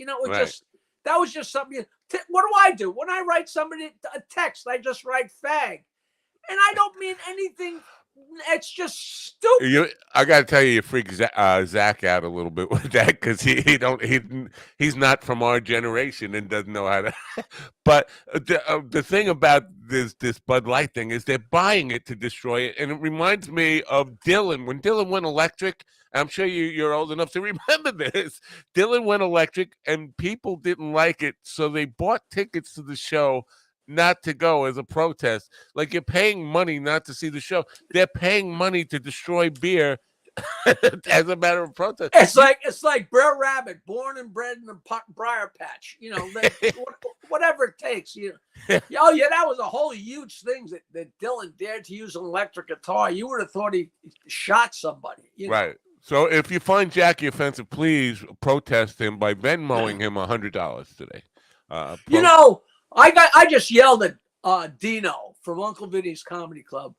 [SPEAKER 4] That was just something. What do? When I write somebody a text, I just write fag. And I don't mean anything. It's just stupid.
[SPEAKER 1] I got to tell you freak Zach out a little bit with that because he's not from our generation and doesn't know how to. But the thing about this Bud Light thing is they're buying it to destroy it, and it reminds me of Dylan when Dylan went electric. I'm sure you're old enough to remember this. Dylan went electric, and people didn't like it, so they bought tickets to the show not to go as a protest. Like, you're paying money not to see the show. They're paying money to destroy beer as a matter of protest.
[SPEAKER 4] It's like Brer Rabbit, born and bred in the briar patch. Whatever it takes. That was a whole huge thing that Dylan dared to use an electric guitar. You would have thought he shot somebody.
[SPEAKER 1] Right. So if you find Jackie offensive, please protest him by Venmoing him $100 today.
[SPEAKER 4] I just yelled at Dino from Uncle Vinny's Comedy Club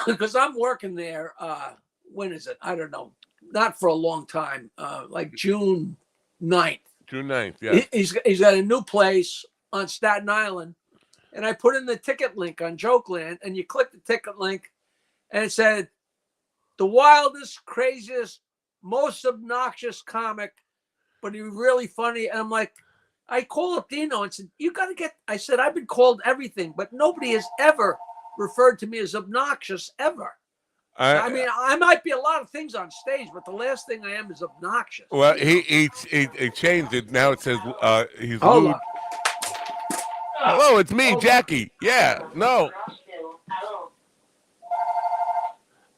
[SPEAKER 4] because I'm working there. When is it? I don't know. Not for a long time. Like June 9th.
[SPEAKER 1] June 9th, yeah.
[SPEAKER 4] He's got a new place on Staten Island. And I put in the ticket link on Jokeland, and you click the ticket link, and it said, the wildest, craziest, most obnoxious comic, but he was really funny. And I'm like, I called up Dino and said, I said, I've been called everything, but nobody has ever referred to me as obnoxious ever. I mean, I might be a lot of things on stage, but the last thing I am is obnoxious.
[SPEAKER 1] Well, he changed it. Now it says he's
[SPEAKER 4] Hold
[SPEAKER 1] lewd.
[SPEAKER 4] on.
[SPEAKER 1] Hello, it's me, Jackie. Yeah, no.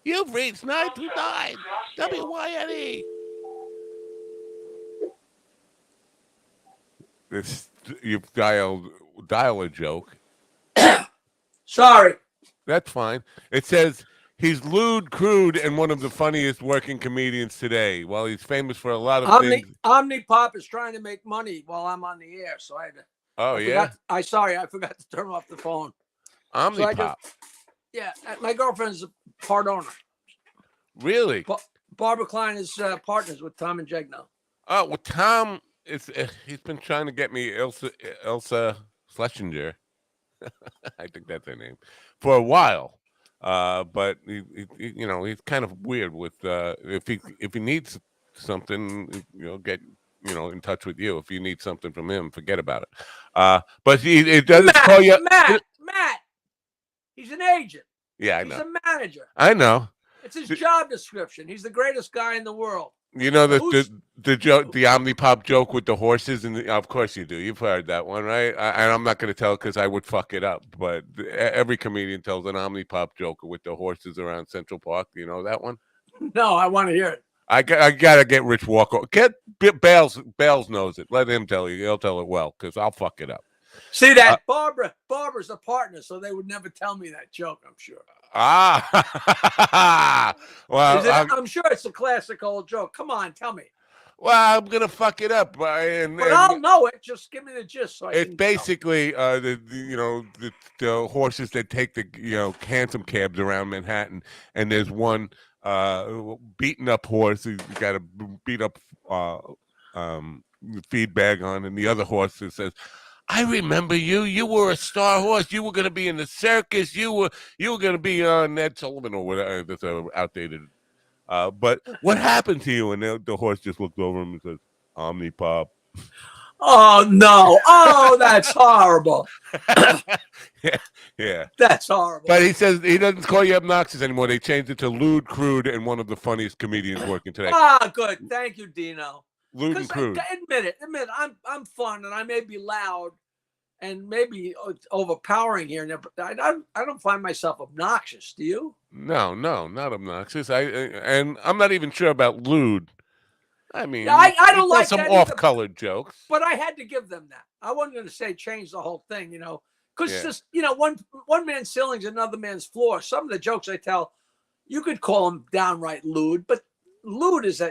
[SPEAKER 1] You've reached 929 WYNE. You dial a joke.
[SPEAKER 4] Sorry.
[SPEAKER 1] That's fine. It says he's lewd, crude, and one of the funniest working comedians today. While he's famous for a lot of things.
[SPEAKER 4] Omnipop is trying to make money while I'm on the air, so I had to. I forgot to turn off the phone.
[SPEAKER 1] Omnipop.
[SPEAKER 4] My girlfriend's a part owner.
[SPEAKER 1] Really?
[SPEAKER 4] Barbara Klein is partners with Tom and Jeg now.
[SPEAKER 1] Oh, well, Tom he's been trying to get me Elsa Schlesinger. I think that's her name for a while. But he's kind of weird with if he needs something, get in touch with you. If you need something from him, forget about it. But it doesn't call you
[SPEAKER 4] Matt. He's an agent.
[SPEAKER 1] Yeah, I
[SPEAKER 4] He's
[SPEAKER 1] know.
[SPEAKER 4] a manager.
[SPEAKER 1] I know.
[SPEAKER 4] It's his
[SPEAKER 1] The-
[SPEAKER 4] job description. He's the greatest guy in the world.
[SPEAKER 1] You know
[SPEAKER 4] But who's
[SPEAKER 1] the joke, the Omnipop joke with the horses, and of course you do. You've heard that one, right? And I'm not going to tell because I would fuck it up. But every comedian tells an Omnipop joke with the horses around Central Park. You know that one?
[SPEAKER 4] no? I want to hear it.
[SPEAKER 1] I gotta get Rich Walker. Bales knows it. Let him tell you. He'll tell it well because I'll fuck it up.
[SPEAKER 4] See that Barbara's a partner, so they would never tell me that joke. I'm sure.
[SPEAKER 1] Well,
[SPEAKER 4] I'm sure it's a classic old joke. Come on, tell me.
[SPEAKER 1] well, I'm gonna fuck it up,
[SPEAKER 4] But I'll know it. Just give me the gist. So
[SPEAKER 1] it's basically the horses that take the hansom cabs around Manhattan, and there's one beaten up horse who's got a beat up feed bag on, and the other horse that says, "I remember you. You were a star horse. You were going to be in the circus. You were going to be on Ned Sullivan or whatever." That's outdated. But what happened to you? And the horse just looked over him and says, "Omnipop."
[SPEAKER 4] Oh no! Oh, that's horrible.
[SPEAKER 1] Yeah.
[SPEAKER 4] That's horrible.
[SPEAKER 1] But he says he doesn't call you obnoxious anymore. They changed it to lewd, crude, and one of the funniest comedians working today.
[SPEAKER 4] Ah, good. Thank you, Dino.
[SPEAKER 1] Lewd and crude.
[SPEAKER 4] Admit it. I'm fun and I may be loud and maybe overpowering here and there, but I don't find myself obnoxious. Do you?
[SPEAKER 1] No, not obnoxious. And I'm not even sure about lewd. I mean,
[SPEAKER 4] I don't like
[SPEAKER 1] some
[SPEAKER 4] that
[SPEAKER 1] off-colored jokes.
[SPEAKER 4] But I had to give them that. I wasn't going to say change the whole thing, because
[SPEAKER 1] Yeah.
[SPEAKER 4] just one man's ceiling's another man's floor. Some of the jokes I tell, you could call them downright lewd, but lewd is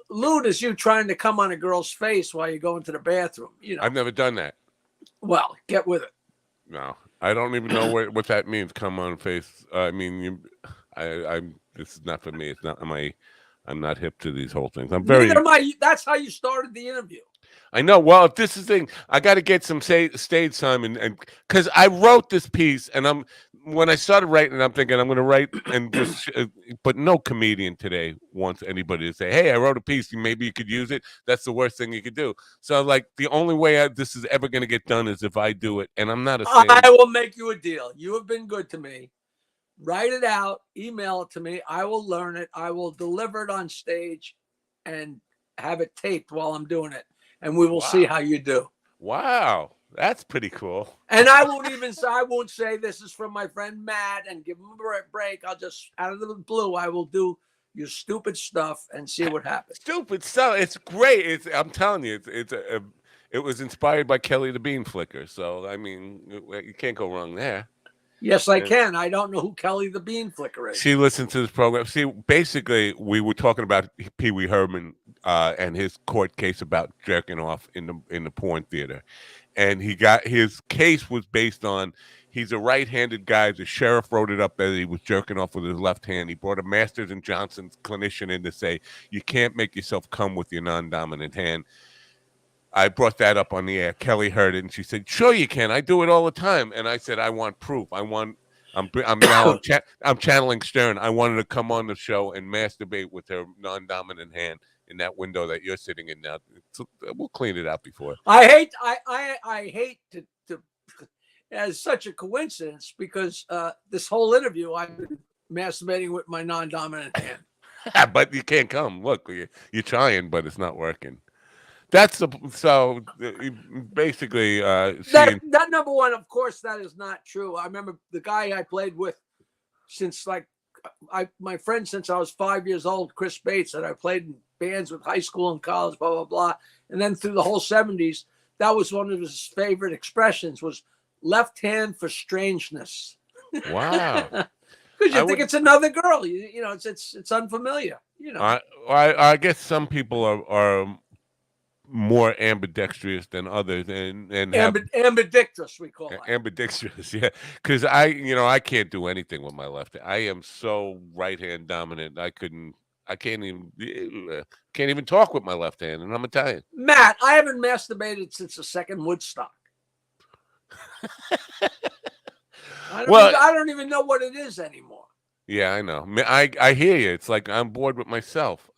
[SPEAKER 4] lewd is you trying to come on a girl's face while you go into the bathroom.
[SPEAKER 1] I've never done that.
[SPEAKER 4] Well, get with it.
[SPEAKER 1] No, I don't even know what that means. Come on, face. I mean, this is not for me. It's not I'm not hip to these whole things. I'm very.
[SPEAKER 4] Neither am I. That's how you started the interview.
[SPEAKER 1] I know. Well, if this is the thing, I got to get some stage time, and because I wrote this piece, and when I started writing, I'm thinking I'm going to write and just, but no comedian today wants anybody to say, "Hey, I wrote a piece. Maybe you could use it." That's the worst thing you could do. So, like, the only way this is ever going to get done is if I do it, and I'm not a.
[SPEAKER 4] I will make you a deal. You have been good to me. Write it out, email it to me. I will learn it. I will deliver it on stage and have it taped while I'm doing it. And we will see how you do.
[SPEAKER 1] Wow. That's pretty cool.
[SPEAKER 4] And I won't say this is from my friend Matt and give him a break. I'll just, out of the blue, I will do your stupid stuff and see what happens.
[SPEAKER 1] Stupid stuff. It's great. I'm telling you, it was inspired by Kelly the Bean Flicker. So, I mean, you can't go wrong there.
[SPEAKER 4] Yes, I can. I don't know who Kelly the Bean Flicker is.
[SPEAKER 1] She listened to this program. See, basically, we were talking about Pee Wee Herman and his court case about jerking off in the porn theater, and his case was based on he's a right-handed guy. The sheriff wrote it up that he was jerking off with his left hand. He brought a Masters and Johnson's clinician in to say you can't make yourself come with your non-dominant hand. I brought that up on the air. Kelly heard it, and she said, "Sure, you can. I do it all the time." And I said, "I want proof. I'm channeling Stern. I wanted to come on the show and masturbate with her non-dominant hand in that window that you're sitting in now. We'll clean it out before."
[SPEAKER 4] I hate to as such a coincidence because this whole interview I've been masturbating with my non-dominant hand.
[SPEAKER 1] But you can't come. Look, you're trying, but it's not working. Basically
[SPEAKER 4] that number one, of course, that is not true. I remember the guy I played with since my friend since I was 5 years old, Chris Bates, that I played in bands with high school and college, blah blah blah, and then through the whole 70s, that was one of his favorite expressions was left hand for strangeness.
[SPEAKER 1] Wow.
[SPEAKER 4] Because you think it's another girl, it's unfamiliar.
[SPEAKER 1] I guess some people are more ambidextrous than others, and
[SPEAKER 4] ambidextrous we call it.
[SPEAKER 1] Ambidextrous, yeah. Because I can't do anything with my left hand. I am so right hand dominant. I can't even talk with my left hand, and I'm Italian.
[SPEAKER 4] Matt, I haven't masturbated since the second Woodstock. I don't even know what it is anymore.
[SPEAKER 1] Yeah, I know. I hear you. It's like I'm bored with myself.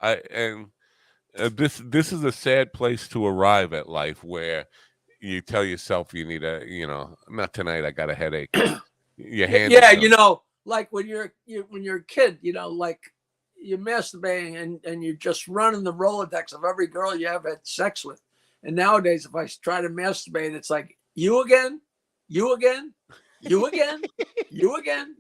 [SPEAKER 1] This is a sad place to arrive at life where you tell yourself you need not tonight. I got a headache. your hand or
[SPEAKER 4] Yeah,
[SPEAKER 1] something.
[SPEAKER 4] like when you're a kid, like you're masturbating and you're just running the Rolodex of every girl you ever had sex with. And nowadays, if I try to masturbate, it's like you again, you again, you again, you again.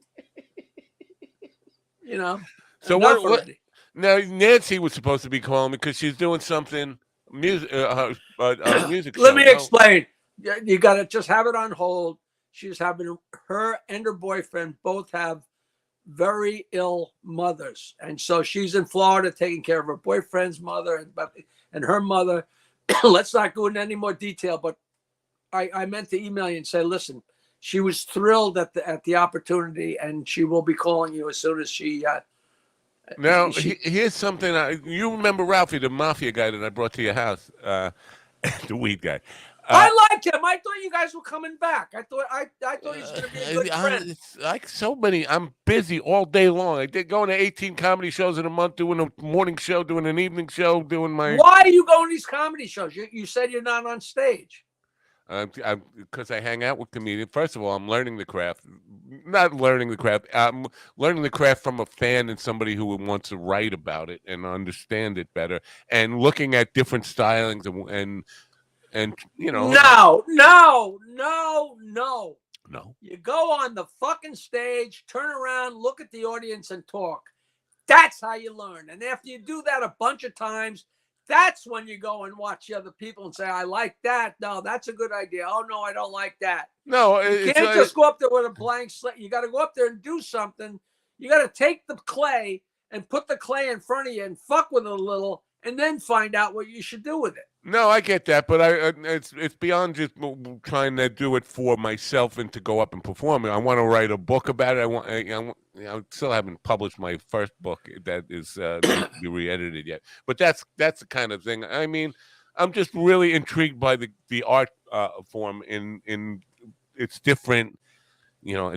[SPEAKER 1] So
[SPEAKER 4] Enough
[SPEAKER 1] what?
[SPEAKER 4] already.
[SPEAKER 1] Now Nancy was supposed to be calling me because she's doing something music
[SPEAKER 4] Let
[SPEAKER 1] show.
[SPEAKER 4] me
[SPEAKER 1] No,
[SPEAKER 4] explain. You got to just have it on hold. She's having her and her boyfriend both have very ill mothers, and so she's in Florida taking care of her boyfriend's mother and her mother. Let's not go into any more detail, but I meant to email you and say, listen, she was thrilled at the opportunity, and she will be calling you as soon as
[SPEAKER 1] now
[SPEAKER 4] she.
[SPEAKER 1] here's something. You remember Ralphie, the mafia guy that I brought to your house, the weed guy. Uh,
[SPEAKER 4] I liked him. I thought you guys were coming back. I thought he was going to be a good friend.
[SPEAKER 1] It's like so many. I'm busy all day long. I did going to 18 comedy shows in a month, doing a morning show, doing an evening show, doing my.
[SPEAKER 4] Why are you going to these comedy shows? You said you're not on stage.
[SPEAKER 1] Because I hang out with comedians. First of all, I'm learning the craft. Not learning the craft. I'm learning the craft from a fan and somebody who wants to write about it and understand it better, and looking at different stylings and
[SPEAKER 4] No, no, no, no.
[SPEAKER 1] no.
[SPEAKER 4] You go on the fucking stage, turn around, look at the audience, and talk. That's how you learn. And after you do that a bunch of times, that's when you go and watch the other people and say, I like that. No, that's a good idea. Oh, no, I don't like that.
[SPEAKER 1] No,
[SPEAKER 4] You
[SPEAKER 1] it's
[SPEAKER 4] can't just go up there with a blank slate. You got to go up there and do something. You got to take the clay and put the clay in front of you and fuck with it a little and then find out what you should do with it.
[SPEAKER 1] no, I get that, but it's beyond just trying to do it for myself and to go up and perform. I want to write a book about it. I still haven't published my first book that is needs to be re-edited yet. But that's the kind of thing. I mean, I'm just really intrigued by the art form in its different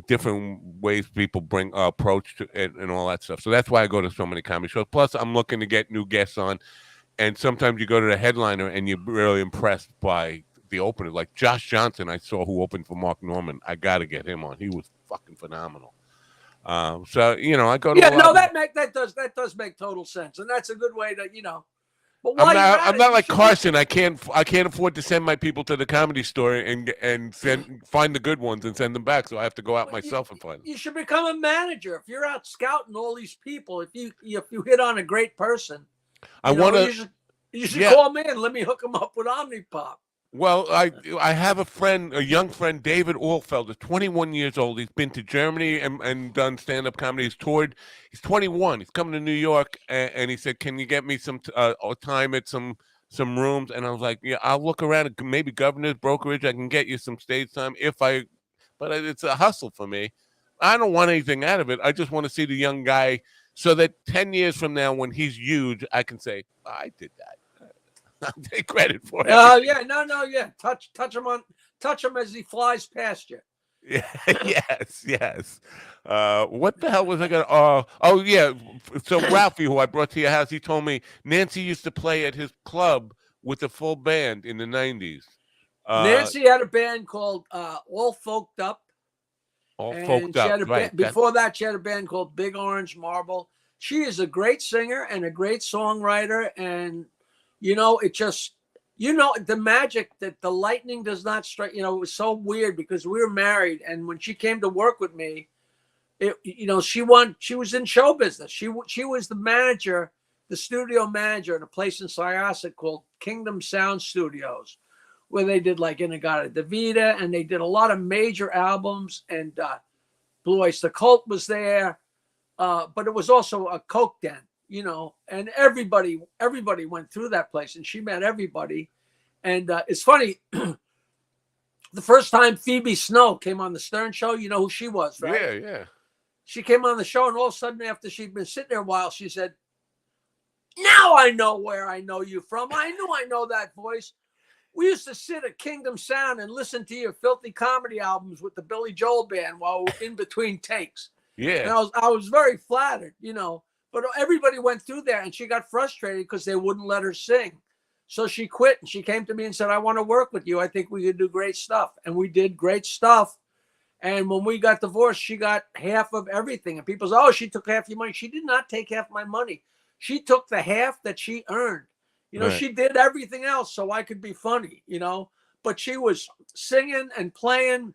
[SPEAKER 1] different ways people bring approach to it and all that stuff. So that's why I go to so many comedy shows. Plus, I'm looking to get new guests on. And sometimes you go to the headliner and you're really impressed by the opener. Like Josh Johnson, I saw who opened for Mark Norman. I got to get him on. He was fucking phenomenal. So I go to a
[SPEAKER 4] Yeah,
[SPEAKER 1] lot
[SPEAKER 4] no,
[SPEAKER 1] of.
[SPEAKER 4] that does make total sense. And that's a good way to. But
[SPEAKER 1] I'm
[SPEAKER 4] while you're
[SPEAKER 1] not.
[SPEAKER 4] at
[SPEAKER 1] I'm
[SPEAKER 4] it,
[SPEAKER 1] not
[SPEAKER 4] you
[SPEAKER 1] like
[SPEAKER 4] should
[SPEAKER 1] Carson. I can't afford to send my people to the Comedy Store and find the good ones and send them back. So I have to go out myself and find them.
[SPEAKER 4] you should become a manager. If you're out scouting all these people, if you hit on a great person,
[SPEAKER 1] I want to.
[SPEAKER 4] you should
[SPEAKER 1] Yeah.
[SPEAKER 4] call me and let me hook them up with Omnipop.
[SPEAKER 1] Well, I have a friend, a young friend, David Allfelder, 21 years old. He's been to Germany and done stand-up comedy. He's toured. He's 21. He's coming to New York, and he said, "Can you get me some time at some rooms?" And I was like, "Yeah, I'll look around at maybe Governor's Brokerage. I can get you some stage time but it's a hustle for me. I don't want anything out of it. I just want to see the young guy so that 10 years from now, when he's huge, I can say, I did that. I'll take credit for it.
[SPEAKER 4] Oh yeah, yeah. Touch him as he flies past you.
[SPEAKER 1] Yeah, yes. What the hell was I gonna? Oh yeah. So Ralphie, who I brought to your house, he told me Nancy used to play at his club with a full band in the '90s.
[SPEAKER 4] Nancy had a band called All Folked Up,
[SPEAKER 1] All
[SPEAKER 4] and
[SPEAKER 1] folked
[SPEAKER 4] she
[SPEAKER 1] up,
[SPEAKER 4] had a
[SPEAKER 1] right?
[SPEAKER 4] before that she had a band called Big Orange Marble. She is a great singer and a great songwriter, and it just the magic that the lightning does not strike. It was so weird because we were married, and when she came to work with me, she was in show business. She was the manager, the studio manager at a place in Syosset called Kingdom Sound Studios, where they did like Inagata Davida, and they did a lot of major albums, and Blue Oyster Cult was there, but it was also a coke den, and everybody went through that place, and she met everybody. And it's funny, the first time Phoebe Snow came on the Stern Show, you know who she was, right?
[SPEAKER 1] Yeah.
[SPEAKER 4] She came on the show, and all of a sudden, after she'd been sitting there a while, she said, "Now I know where I know you from. I knew I know that voice. We used to sit at Kingdom Sound and listen to your filthy comedy albums with the Billy Joel band while we're in between takes." And
[SPEAKER 1] Yeah.
[SPEAKER 4] I was very flattered, But everybody went through there, and she got frustrated because they wouldn't let her sing. So she quit, and she came to me and said, "I want to work with you. I think we could do great stuff." And we did great stuff. And when we got divorced, she got half of everything. And people say, oh, she took half your money. She did not take half my money. She took the half that she earned.
[SPEAKER 1] Right.
[SPEAKER 4] She did everything else so I could be funny, but she was singing and playing.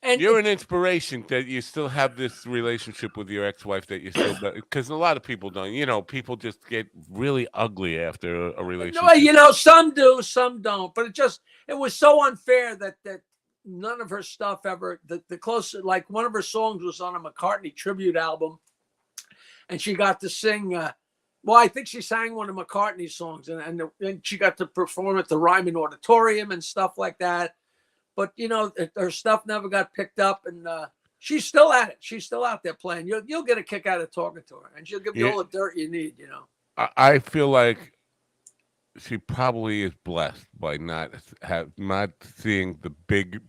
[SPEAKER 4] And
[SPEAKER 1] You're an inspiration that you still have this relationship with your ex-wife that you still, because a lot of people don't. People just get really ugly after a relationship.
[SPEAKER 4] some do, some don't. But it was so unfair that none of her stuff ever, the closest, like one of her songs was on a McCartney tribute album. And she got to sing, I think she sang one of McCartney's songs, and she got to perform at the Ryman Auditorium and stuff like that. But, her stuff never got picked up, and she's still at it. She's still out there playing. You'll get a kick out of talking to her, and she'll give you all the dirt you need,
[SPEAKER 1] I feel like she probably is blessed by not seeing the big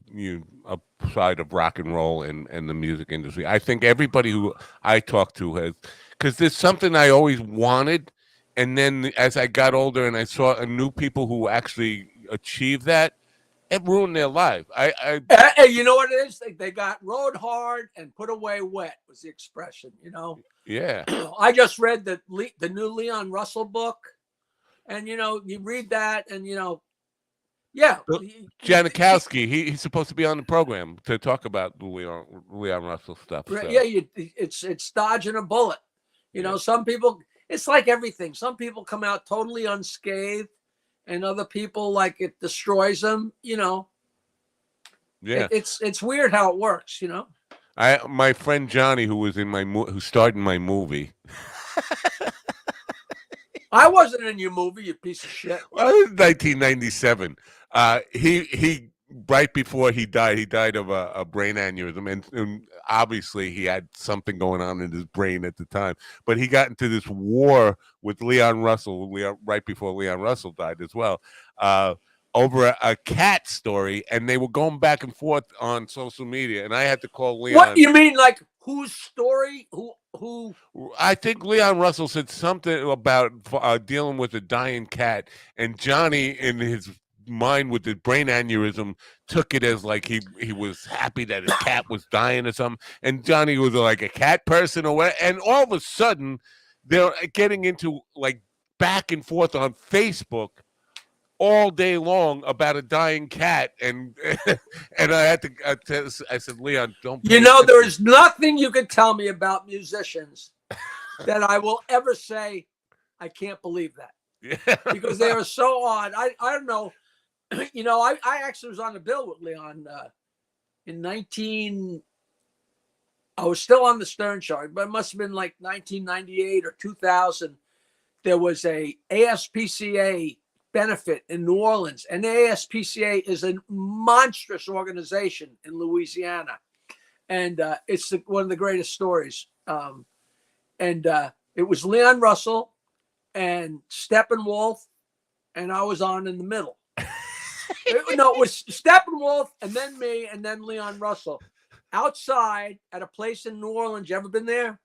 [SPEAKER 1] upside of rock and roll and the music industry. I think everybody who I talk to has, because there's something I always wanted, and then as I got older and I saw new people who actually achieved that, it ruined their life.
[SPEAKER 4] You know what it is? They got rode hard and put away wet was the expression.
[SPEAKER 1] Yeah.
[SPEAKER 4] I just read the new Leon Russell book. And, you read that and, yeah.
[SPEAKER 1] Janikowski, he's supposed to be on the program to talk about the Leon Russell stuff. So.
[SPEAKER 4] Yeah, it's dodging a bullet. Some people, it's like everything. Some people come out totally unscathed and other people, like, it destroys them, Yeah. It's weird how it works,
[SPEAKER 1] My friend Johnny, who was in who starred in my movie.
[SPEAKER 4] I wasn't in your movie, you piece of shit.
[SPEAKER 1] Well, it was 1997. He right before he died of a brain aneurysm, and obviously he had something going on in his brain at the time. But he got into this war with Leon Russell right before Leon Russell died as well, over a cat story, and they were going back and forth on social media, and I had to call Leon.
[SPEAKER 4] What you mean, like whose story? Who?
[SPEAKER 1] I think Leon Russell said something about dealing with a dying cat, and Johnny, in his mind with the brain aneurysm, took it as like he was happy that his cat was dying or something, and Johnny was like a cat person or what, and all of a sudden they're getting into like back and forth on Facebook all day long about a dying cat, and and I had to. I said, Leon, don't.
[SPEAKER 4] There is nothing you can tell me about musicians that I will ever say I can't believe that.
[SPEAKER 1] Yeah.
[SPEAKER 4] Because they are so odd. I don't know. I actually was on the bill with Leon in I was still on the Stern Show, but it must have been like 1998 or 2000. There was a ASPCA benefit in New Orleans, and the ASPCA is a monstrous organization in Louisiana, and it's one of the greatest stories. And it was Leon Russell and Steppenwolf, and I was on in the middle. It was Steppenwolf and then me and then Leon Russell outside at a place in New Orleans. You ever been there?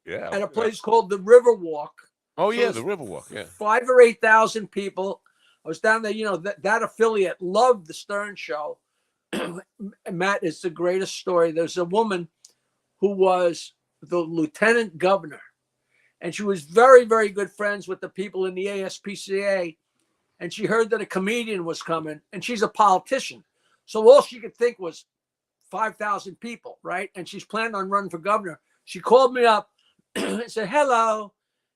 [SPEAKER 1] Yeah.
[SPEAKER 4] At a place called the Riverwalk.
[SPEAKER 1] Oh, yeah, the Riverwalk, yeah.
[SPEAKER 4] 5,000 or 8,000 people. I was down there, that affiliate loved the Stern Show. Matt, it's the greatest story. There's a woman who was the lieutenant governor, and she was very, very good friends with the people in the ASPCA, and she heard that a comedian was coming, and she's a politician. So all she could think was 5,000 people, right? And she's planning on running for governor. She called me up and said, hello,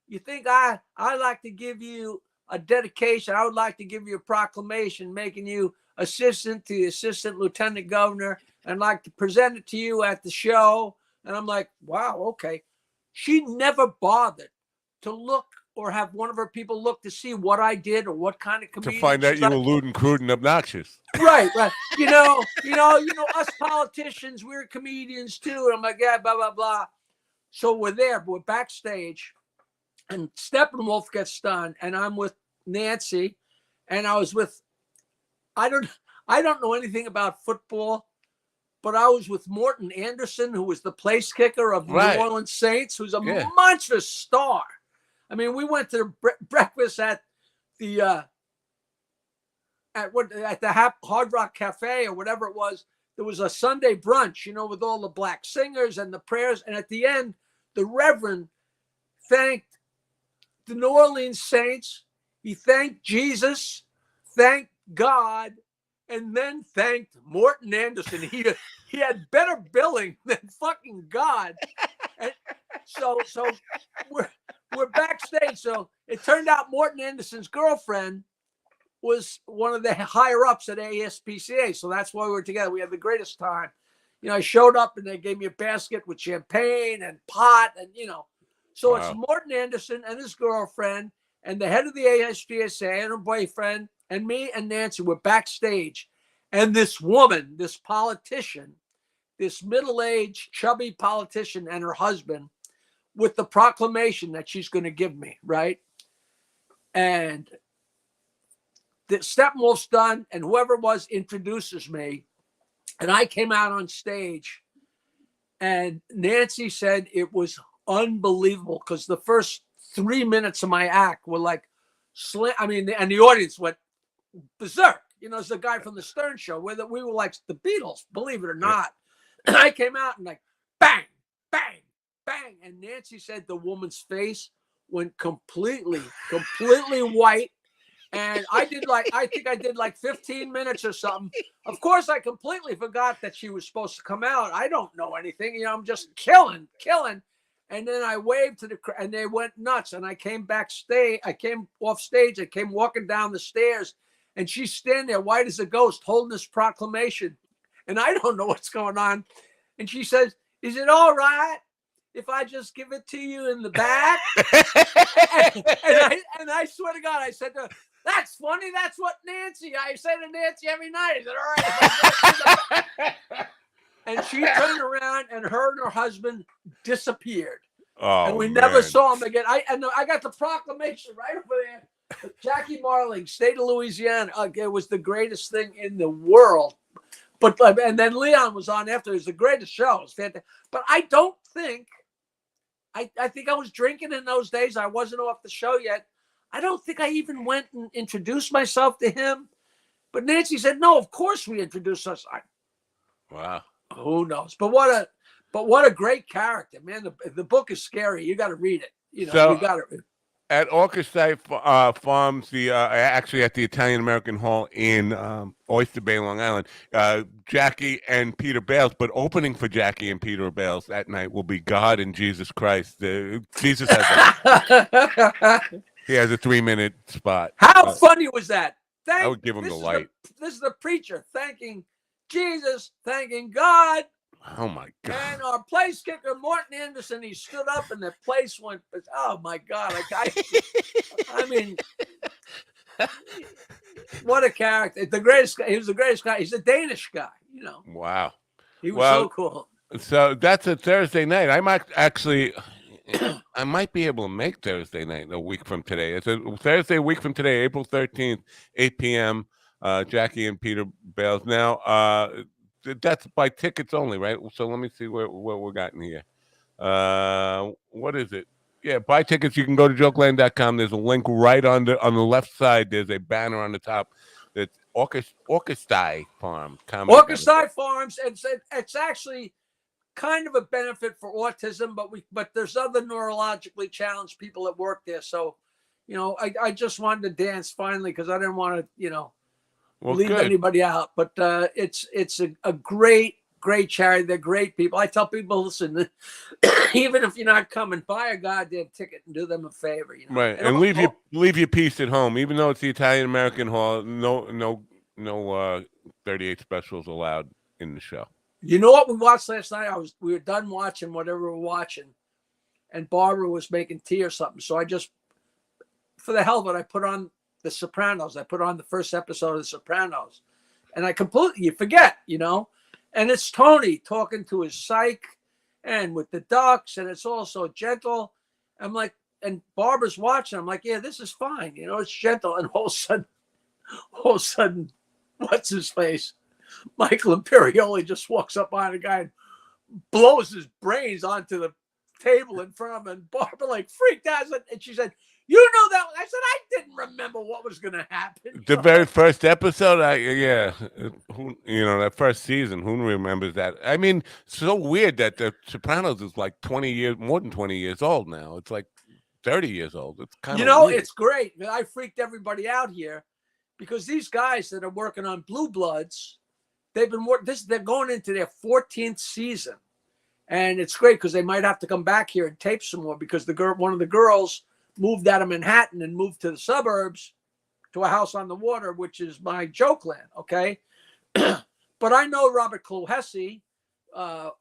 [SPEAKER 4] you think I'd like to give you a dedication? I would like to give you a proclamation making you assistant to the assistant lieutenant governor, and I'd like to present it to you at the show. And I'm like, wow, okay. She never bothered to look or have one of her people look to see what I did or what kind of comedian.
[SPEAKER 1] To find out you were lewd and crude and obnoxious.
[SPEAKER 4] Right. Us politicians, we're comedians too. And I'm like, yeah, blah, blah, blah. So we're backstage, and Steppenwolf gets done, and I'm with Nancy, and I was with, I don't know anything about football, but I was with Morton Anderson, who was the place kicker of the New Orleans Saints, who's a monstrous star. I mean, we went to breakfast at the Hard Rock Cafe or whatever it was there was a Sunday brunch, with all the black singers and the prayers. And at the end, the Reverend thanked the New Orleans Saints. He thanked Jesus, thanked God, and then thanked Morton Anderson. He had better billing than fucking God. And so we're backstage. So it turned out Morton Anderson's girlfriend was one of the higher ups at ASPCA. So that's why we were together. We had the greatest time. I showed up and they gave me a basket with champagne and pot and, So
[SPEAKER 1] Wow.
[SPEAKER 4] it's Morton Anderson and his girlfriend and the head of the ASPCA and her boyfriend and me and Nancy were backstage. And this woman, this politician, this middle-aged, chubby politician and her husband with the proclamation that she's going to give me, right? And the Steppenwolf's done, and whoever it was introduces me. And I came out on stage, and Nancy said it was unbelievable because the first 3 minutes of my act were like, and the audience went berserk. It's the guy from the Stern Show where we were like the Beatles, believe it or not. And I came out and like, bang, bang, bang. And Nancy said the woman's face went completely white. And I think I did like 15 minutes or something. Of course, I completely forgot that she was supposed to come out. I don't know anything. I'm just killing. And then I waved to the crowd and they went nuts. And I came backstage. I came off stage. I came walking down the stairs and she's standing there white as a ghost holding this proclamation. And I don't know what's going on. And she says, "Is it all right if I just give it to you in the back?" and I swear to God, I said to her, "That's funny. That's what I say to Nancy every night." I said, "All right." And she turned around and her and her husband disappeared.
[SPEAKER 1] Oh,
[SPEAKER 4] and we
[SPEAKER 1] man.
[SPEAKER 4] never saw them again. I got the proclamation right over there. Jackie Marling, state of Louisiana. It was the greatest thing in the world. But and then Leon was on after. It was the greatest show. It was fantastic. But I don't think, I think I was drinking in those days. I wasn't off the show yet. I don't think I even went and introduced myself to him. But Nancy said, "No, of course we introduced us."
[SPEAKER 1] Wow.
[SPEAKER 4] Who knows? But what a great character, man. The book is scary. You got to read it. You got to read it.
[SPEAKER 1] At Orchestra Farms, actually at the Italian American Hall in Oyster Bay, Long Island, Jackie and Peter Bales. But opening for Jackie and Peter Bales that night will be God and Jesus Christ. Jesus has he has a 3-minute spot.
[SPEAKER 4] How funny was that?
[SPEAKER 1] I would give him the light.
[SPEAKER 4] This is the preacher thanking Jesus, thanking God.
[SPEAKER 1] Oh my God!
[SPEAKER 4] And our place kicker, Morton Anderson, he stood up and the place went. Oh my God! I mean, what a character! The greatest guy. He was the greatest guy. He's a Danish guy.
[SPEAKER 1] Wow.
[SPEAKER 4] He was so cool.
[SPEAKER 1] So that's a Thursday night. I might be able to make Thursday night a week from today. It's a Thursday week from today, April 13th, 8 p.m. Jackie and Peter Bales. Now, that's by tickets only, right? So let me see what we got in here. What is it? Yeah, buy tickets. You can go to jokeland.com. There's a link right on the left side. There's a banner on the top. That's Orchestra Farm.
[SPEAKER 4] Orchestra Farms. It's actually kind of a benefit for autism, but there's other neurologically challenged people that work there. So, I just wanted to dance finally because I didn't want to, leave anybody out. But it's a great charity. They're great people. I tell people, listen, even if you're not coming, buy a goddamn ticket and do them a favor.
[SPEAKER 1] Right, and leave your piece at home. Even though it's the Italian American Hall, no 38 specials allowed in the show.
[SPEAKER 4] You know what we watched last night? We were done watching whatever we were watching, and Barbara was making tea or something. So I just, for the hell of it, I put on The Sopranos. I put on the first episode of The Sopranos, and you forget, and it's Tony talking to his psych and with the ducks, and it's all so gentle. I'm like, and Barbara's watching. I'm like, yeah, this is fine. It's gentle. And all of a sudden, what's his face? Michael Imperioli just walks up on a guy and blows his brains onto the table in front of him. And Barbara freaked out. And she said, You know that. I said, I didn't remember what was going to happen.
[SPEAKER 1] The very first episode, yeah, that first season, who remembers that? I mean, so weird that The Sopranos is like 20 years, more than 20 years old now. It's like 30 years old. It's kind of weird.
[SPEAKER 4] It's great. I freaked everybody out here because these guys that are working on Blue Bloods, they've been they're going into their 14th season. And it's great because they might have to come back here and tape some more because one of the girls moved out of Manhattan and moved to the suburbs to a house on the water, which is my joke land. Okay. But I know Robert Clohessy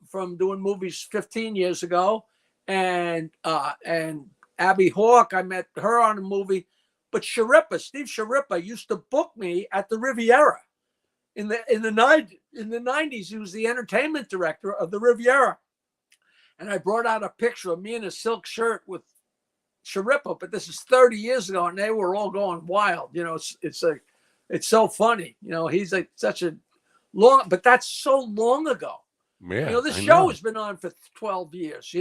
[SPEAKER 4] from doing movies 15 years ago. And Abby Hawke, I met her on a movie. But Steve Sharippa used to book me at the Riviera in the 90s. He was the entertainment director of the Riviera. And I brought out a picture of me in a silk shirt with Sharippa, but this is 30 years ago, and they were all going wild. It's so funny. He's like such a long, but that's so long ago.
[SPEAKER 1] Yeah,
[SPEAKER 4] this show has been on for 12 years.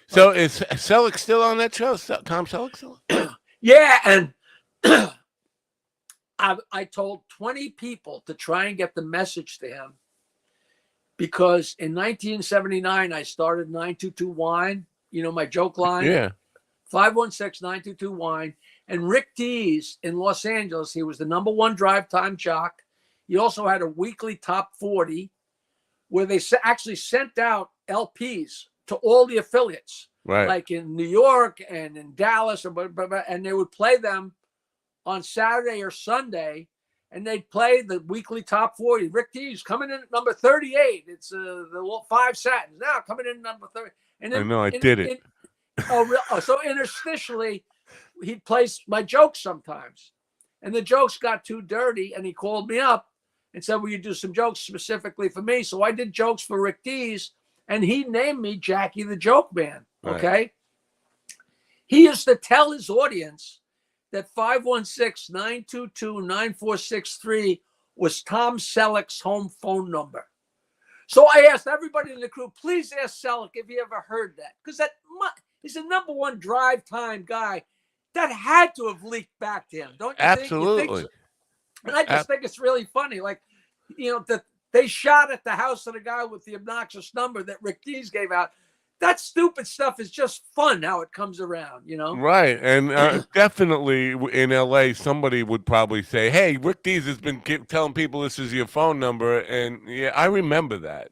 [SPEAKER 1] So is Selleck still on that show? Tom Selleck still?
[SPEAKER 4] Yeah, and I told 20 people to try and get the message to him. Because in 1979, I started 922 Wine, my joke line.
[SPEAKER 1] Yeah.
[SPEAKER 4] 516-922 Wine. And Rick Dees in Los Angeles, he was the #1 drive time jock. He also had a weekly top 40 where they actually sent out LPs to all the affiliates,
[SPEAKER 1] right?
[SPEAKER 4] Like in New York and in Dallas, and they would play them on Saturday or Sunday. And they'd play the weekly top 40. Rick Dees coming in at number 38. It's the 5 Satins now coming in at number 30. And then,
[SPEAKER 1] I know I did it.
[SPEAKER 4] So interstitially, he'd place my jokes sometimes. And the jokes got too dirty. And he called me up and said, will you do some jokes specifically for me? So I did jokes for Rick Dees. And he named me Jackie the Joke Man. Okay. Right. He used to tell his audience that 516-922-9463 was Tom Selleck's home phone number. So I asked everybody in the crew, please ask Selleck if he ever heard that. Because he's a #1 drive time guy. That had to have leaked back to him, don't you
[SPEAKER 1] Absolutely.
[SPEAKER 4] think? So? And I just think it's really funny. Like, that they shot at the house of the guy with the obnoxious number that Rick Dees gave out. That stupid stuff is just fun how it comes around,
[SPEAKER 1] Right. And definitely in LA, somebody would probably say, hey, Rick Dees has been telling people this is your phone number. And yeah, I remember that.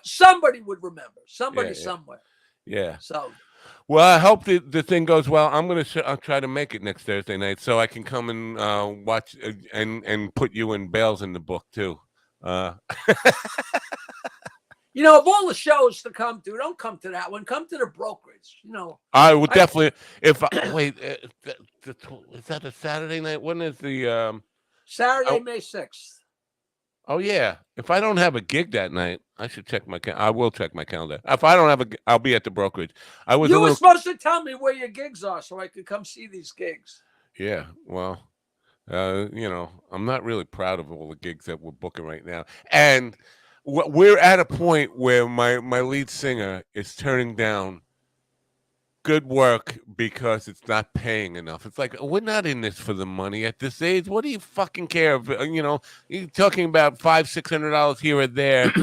[SPEAKER 4] Somebody would remember. Somebody somewhere.
[SPEAKER 1] Yeah.
[SPEAKER 4] So.
[SPEAKER 1] Well, I hope the thing goes well. I'll try to make it next Thursday night so I can come and watch and put you in Bales in the book too.
[SPEAKER 4] Of all the shows to come to, don't come to that one. Come to the brokerage.
[SPEAKER 1] I would definitely. Wait, is that a Saturday night? When is the
[SPEAKER 4] Saturday, May 6th?
[SPEAKER 1] Oh yeah. If I don't have a gig that night, I should check my. I will check my calendar. If I don't have I'll be at the brokerage. You
[SPEAKER 4] were supposed to tell me where your gigs are so I could come see these gigs.
[SPEAKER 1] Yeah. Well, I'm not really proud of all the gigs that we're booking right now, and we're at a point where my lead singer is turning down good work because it's not paying enough. It's like, we're not in this for the money at this age. What do you fucking care if, you're talking about $500-$600 here or there.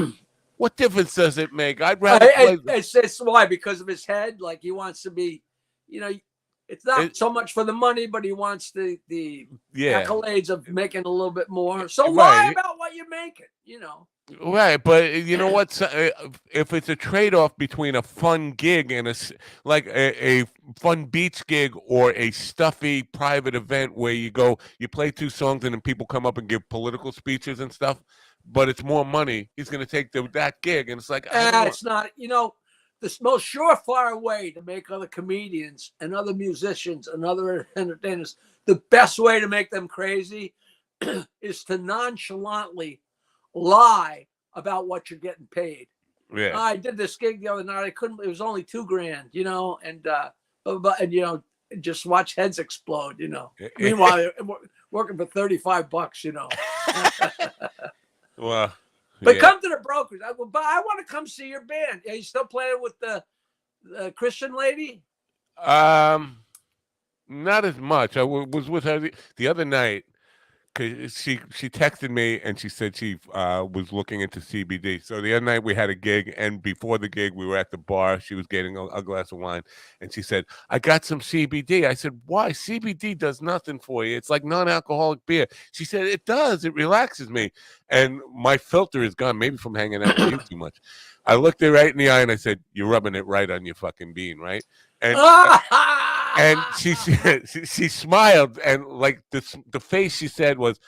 [SPEAKER 1] What difference does it make? I'd rather play.
[SPEAKER 4] It's why, because of his head. Like, he wants to be, it's not so much for the money, but he wants the accolades of making a little bit more. So lie about what you're making,
[SPEAKER 1] Right, but you know what? If it's a trade-off between a fun gig and a fun beach gig or a stuffy private event where you play 2 songs and then people come up and give political speeches and stuff, but it's more money, he's going to take that gig, and it's like,
[SPEAKER 4] it's not. The most surefire way to make other comedians and other musicians and other entertainers, the best way to make them crazy is to nonchalantly lie about what you're getting paid.
[SPEAKER 1] Yeah.
[SPEAKER 4] I did this gig the other night. It was only $2,000, and just watch heads explode, Meanwhile, working for $35,
[SPEAKER 1] Well,
[SPEAKER 4] but come to the brokerage. But I want to come see your band. Are you still playing with the Christian lady?
[SPEAKER 1] Not as much. Was with her the other night. Cause she texted me and she said she was looking into CBD. So the other night we had a gig, and before the gig we were at the bar. She was getting a glass of wine, and she said, "I got some CBD." I said, "Why? CBD does nothing for you. It's like non-alcoholic beer." She said, "It does. It relaxes me." And my filter is gone, maybe from hanging out with you too much. I looked her right in the eye and I said, "You're rubbing it right on your fucking bean, right?" And she smiled, and like the face she said was,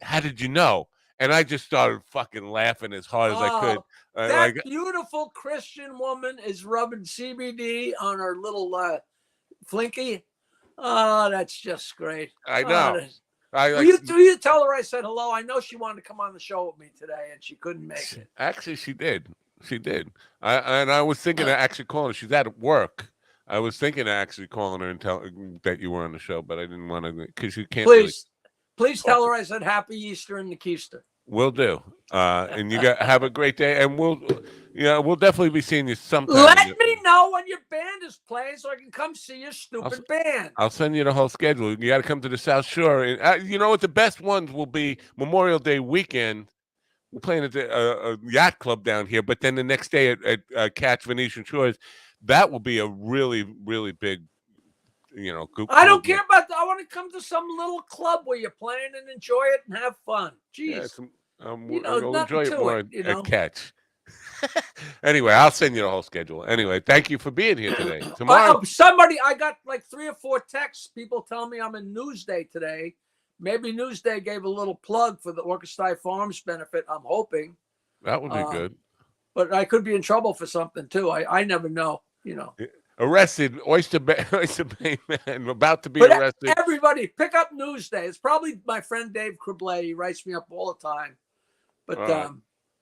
[SPEAKER 1] "How did you know?" And I just started fucking laughing as hard as I could.
[SPEAKER 4] Oh, that
[SPEAKER 1] Like
[SPEAKER 4] beautiful Christian woman is rubbing CBD on her little flinky. Oh, that's just great.
[SPEAKER 1] I
[SPEAKER 4] Oh,
[SPEAKER 1] know. I
[SPEAKER 4] will
[SPEAKER 1] like
[SPEAKER 4] you tell her I said hello? I know she wanted to come on the show with me today, and she couldn't make it.
[SPEAKER 1] actually she did. She did. I was thinking of actually calling her. She's at work. I was thinking of actually calling her and tell that you were on the show, but I didn't want to because you can't really
[SPEAKER 4] Please
[SPEAKER 1] talk.
[SPEAKER 4] tell her I said Happy Easter in the Keister.
[SPEAKER 1] Will do. And you got have a great day, and we'll definitely be seeing you sometime.
[SPEAKER 4] Let me know when your band is playing so I can come see your stupid band.
[SPEAKER 1] I'll send you the whole schedule. You got to come to the South Shore. And, you know what? The best ones will be Memorial Day weekend. We're playing at the yacht club down here, but then the next day at Catch Venetian Shores, that will be a really, really big,
[SPEAKER 4] I
[SPEAKER 1] cool
[SPEAKER 4] don't
[SPEAKER 1] gig.
[SPEAKER 4] care about that. I want to come to some little club where you're playing and enjoy it and have fun.
[SPEAKER 1] Yeah,
[SPEAKER 4] Jeez.
[SPEAKER 1] we'll
[SPEAKER 4] Nothing
[SPEAKER 1] enjoy it
[SPEAKER 4] to
[SPEAKER 1] more
[SPEAKER 4] it,
[SPEAKER 1] at Catch. Anyway, I'll send you the whole schedule. Anyway, thank you for being here today. Tomorrow,
[SPEAKER 4] I got like 3 or 4 texts. People tell me I'm in Newsday today. Maybe Newsday gave a little plug for the Orchestra Farms benefit. I'm hoping.
[SPEAKER 1] that would be good.
[SPEAKER 4] But I could be in trouble for something too. I never know,
[SPEAKER 1] Arrested, Oyster Bay man, about to be
[SPEAKER 4] But
[SPEAKER 1] arrested.
[SPEAKER 4] everybody, pick up Newsday. It's probably my friend Dave Criblay. He writes me up all the time. But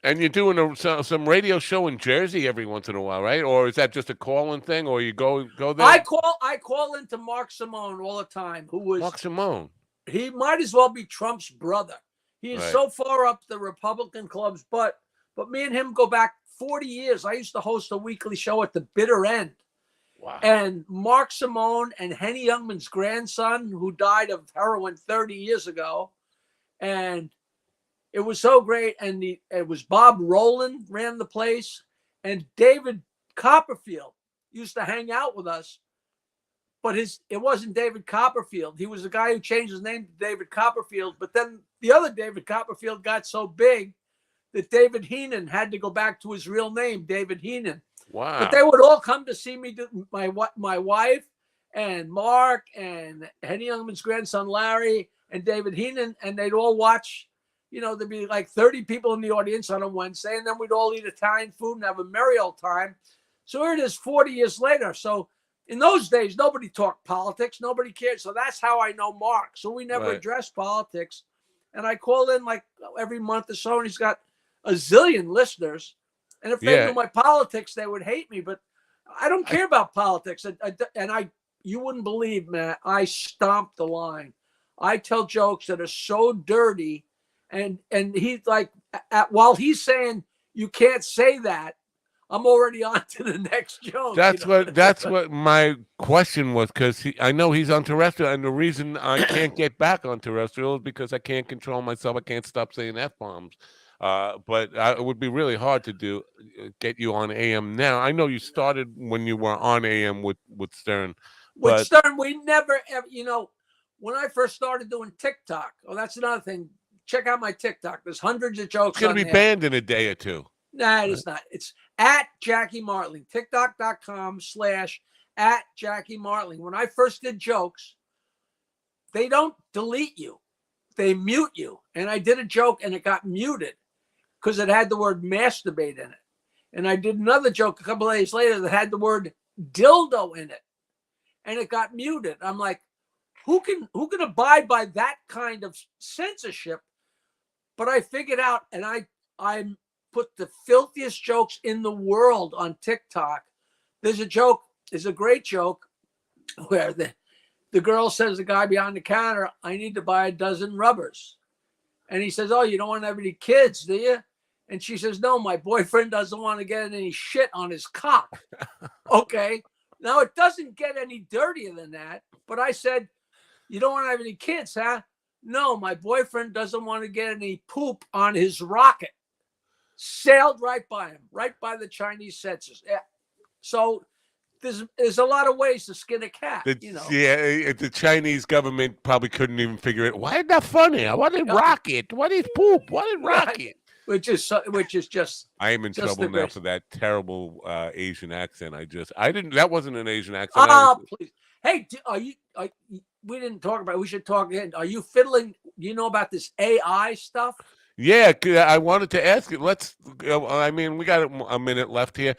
[SPEAKER 1] And you're doing some radio show in Jersey every once in a while, right? Or is that just a calling thing, or you go there?
[SPEAKER 4] I call into Mark Simone all the time, who was
[SPEAKER 1] Mark Simone.
[SPEAKER 4] He might as well be Trump's brother. He is
[SPEAKER 1] Right.
[SPEAKER 4] so far up the Republican clubs, but me and him go back 40 years. I used to host a weekly show at the bitter end.
[SPEAKER 1] Wow.
[SPEAKER 4] And Mark Simone and Henny Youngman's grandson, who died of heroin 30 years ago, and it was so great. And it was Bob Rowland ran the place, and David Copperfield used to hang out with us. But it wasn't David Copperfield. He was the guy who changed his name to David Copperfield. But then the other David Copperfield got so big that David Heenan had to go back to his real name, David Heenan.
[SPEAKER 1] Wow.
[SPEAKER 4] But they would all come to see me, my wife and Mark and Henny Youngman's grandson, Larry, and David Heenan, and they'd all watch. There'd be like 30 people in the audience on a Wednesday, and then we'd all eat Italian food and have a merry old time. So here it is 40 years later. So in those days, nobody talked politics. Nobody cared. So that's how I know Mark. So we never addressed politics. And I call in like every month or so, and he's got a zillion listeners. And if they knew my politics, they would hate me. But I don't care about politics. You wouldn't believe, Matt, I stomp the line. I tell jokes that are so dirty. And he's like, while he's saying you can't say that, I'm already on to the next joke.
[SPEAKER 1] That's what my question was, because I know he's on terrestrial, and the reason I can't get back on terrestrial is because I can't control myself. I can't stop saying F-bombs. But it would be really hard to get you on AM now. I know you started when you were on AM with Stern.
[SPEAKER 4] With Stern, we never ever, when I first started doing TikTok, that's another thing. Check out my TikTok. There's hundreds of jokes.
[SPEAKER 1] It's going to be banned in a day or two.
[SPEAKER 4] Nah, it's not. It's at Jackie Martling. TikTok.com/@Jackie Martling. When I first did jokes, they don't delete you. They mute you. And I did a joke and it got muted because it had the word masturbate in it. And I did another joke a couple of days later that had the word dildo in it. And it got muted. I'm like, who can abide by that kind of censorship? But I figured out, and I put the filthiest jokes in the world on TikTok. There's a great joke where the girl says to the guy behind the counter, I need to buy a dozen rubbers. And he says, oh, you don't want to have any kids, do you? And she says, no, my boyfriend doesn't want to get any shit on his cock. Okay. Now, it doesn't get any dirtier than that. But I said, you don't want to have any kids, huh? No, my boyfriend doesn't want to get any poop on his rocket. Sailed right by him, right by the Chinese censors. Yeah. So there's a lot of ways to skin a cat,
[SPEAKER 1] Yeah, the Chinese government probably couldn't even figure it. Why is that funny? What is rocket? What is poop? What is rocket?
[SPEAKER 4] Which is just.
[SPEAKER 1] I am in
[SPEAKER 4] just
[SPEAKER 1] trouble now
[SPEAKER 4] great.
[SPEAKER 1] for that terrible Asian accent. I didn't. That wasn't an Asian accent.
[SPEAKER 4] Please. Hey, we didn't talk about it. We should talk again. Are you fiddling? You know about this AI stuff?
[SPEAKER 1] Yeah, I wanted to ask you. Let's. I mean, we got a minute left here.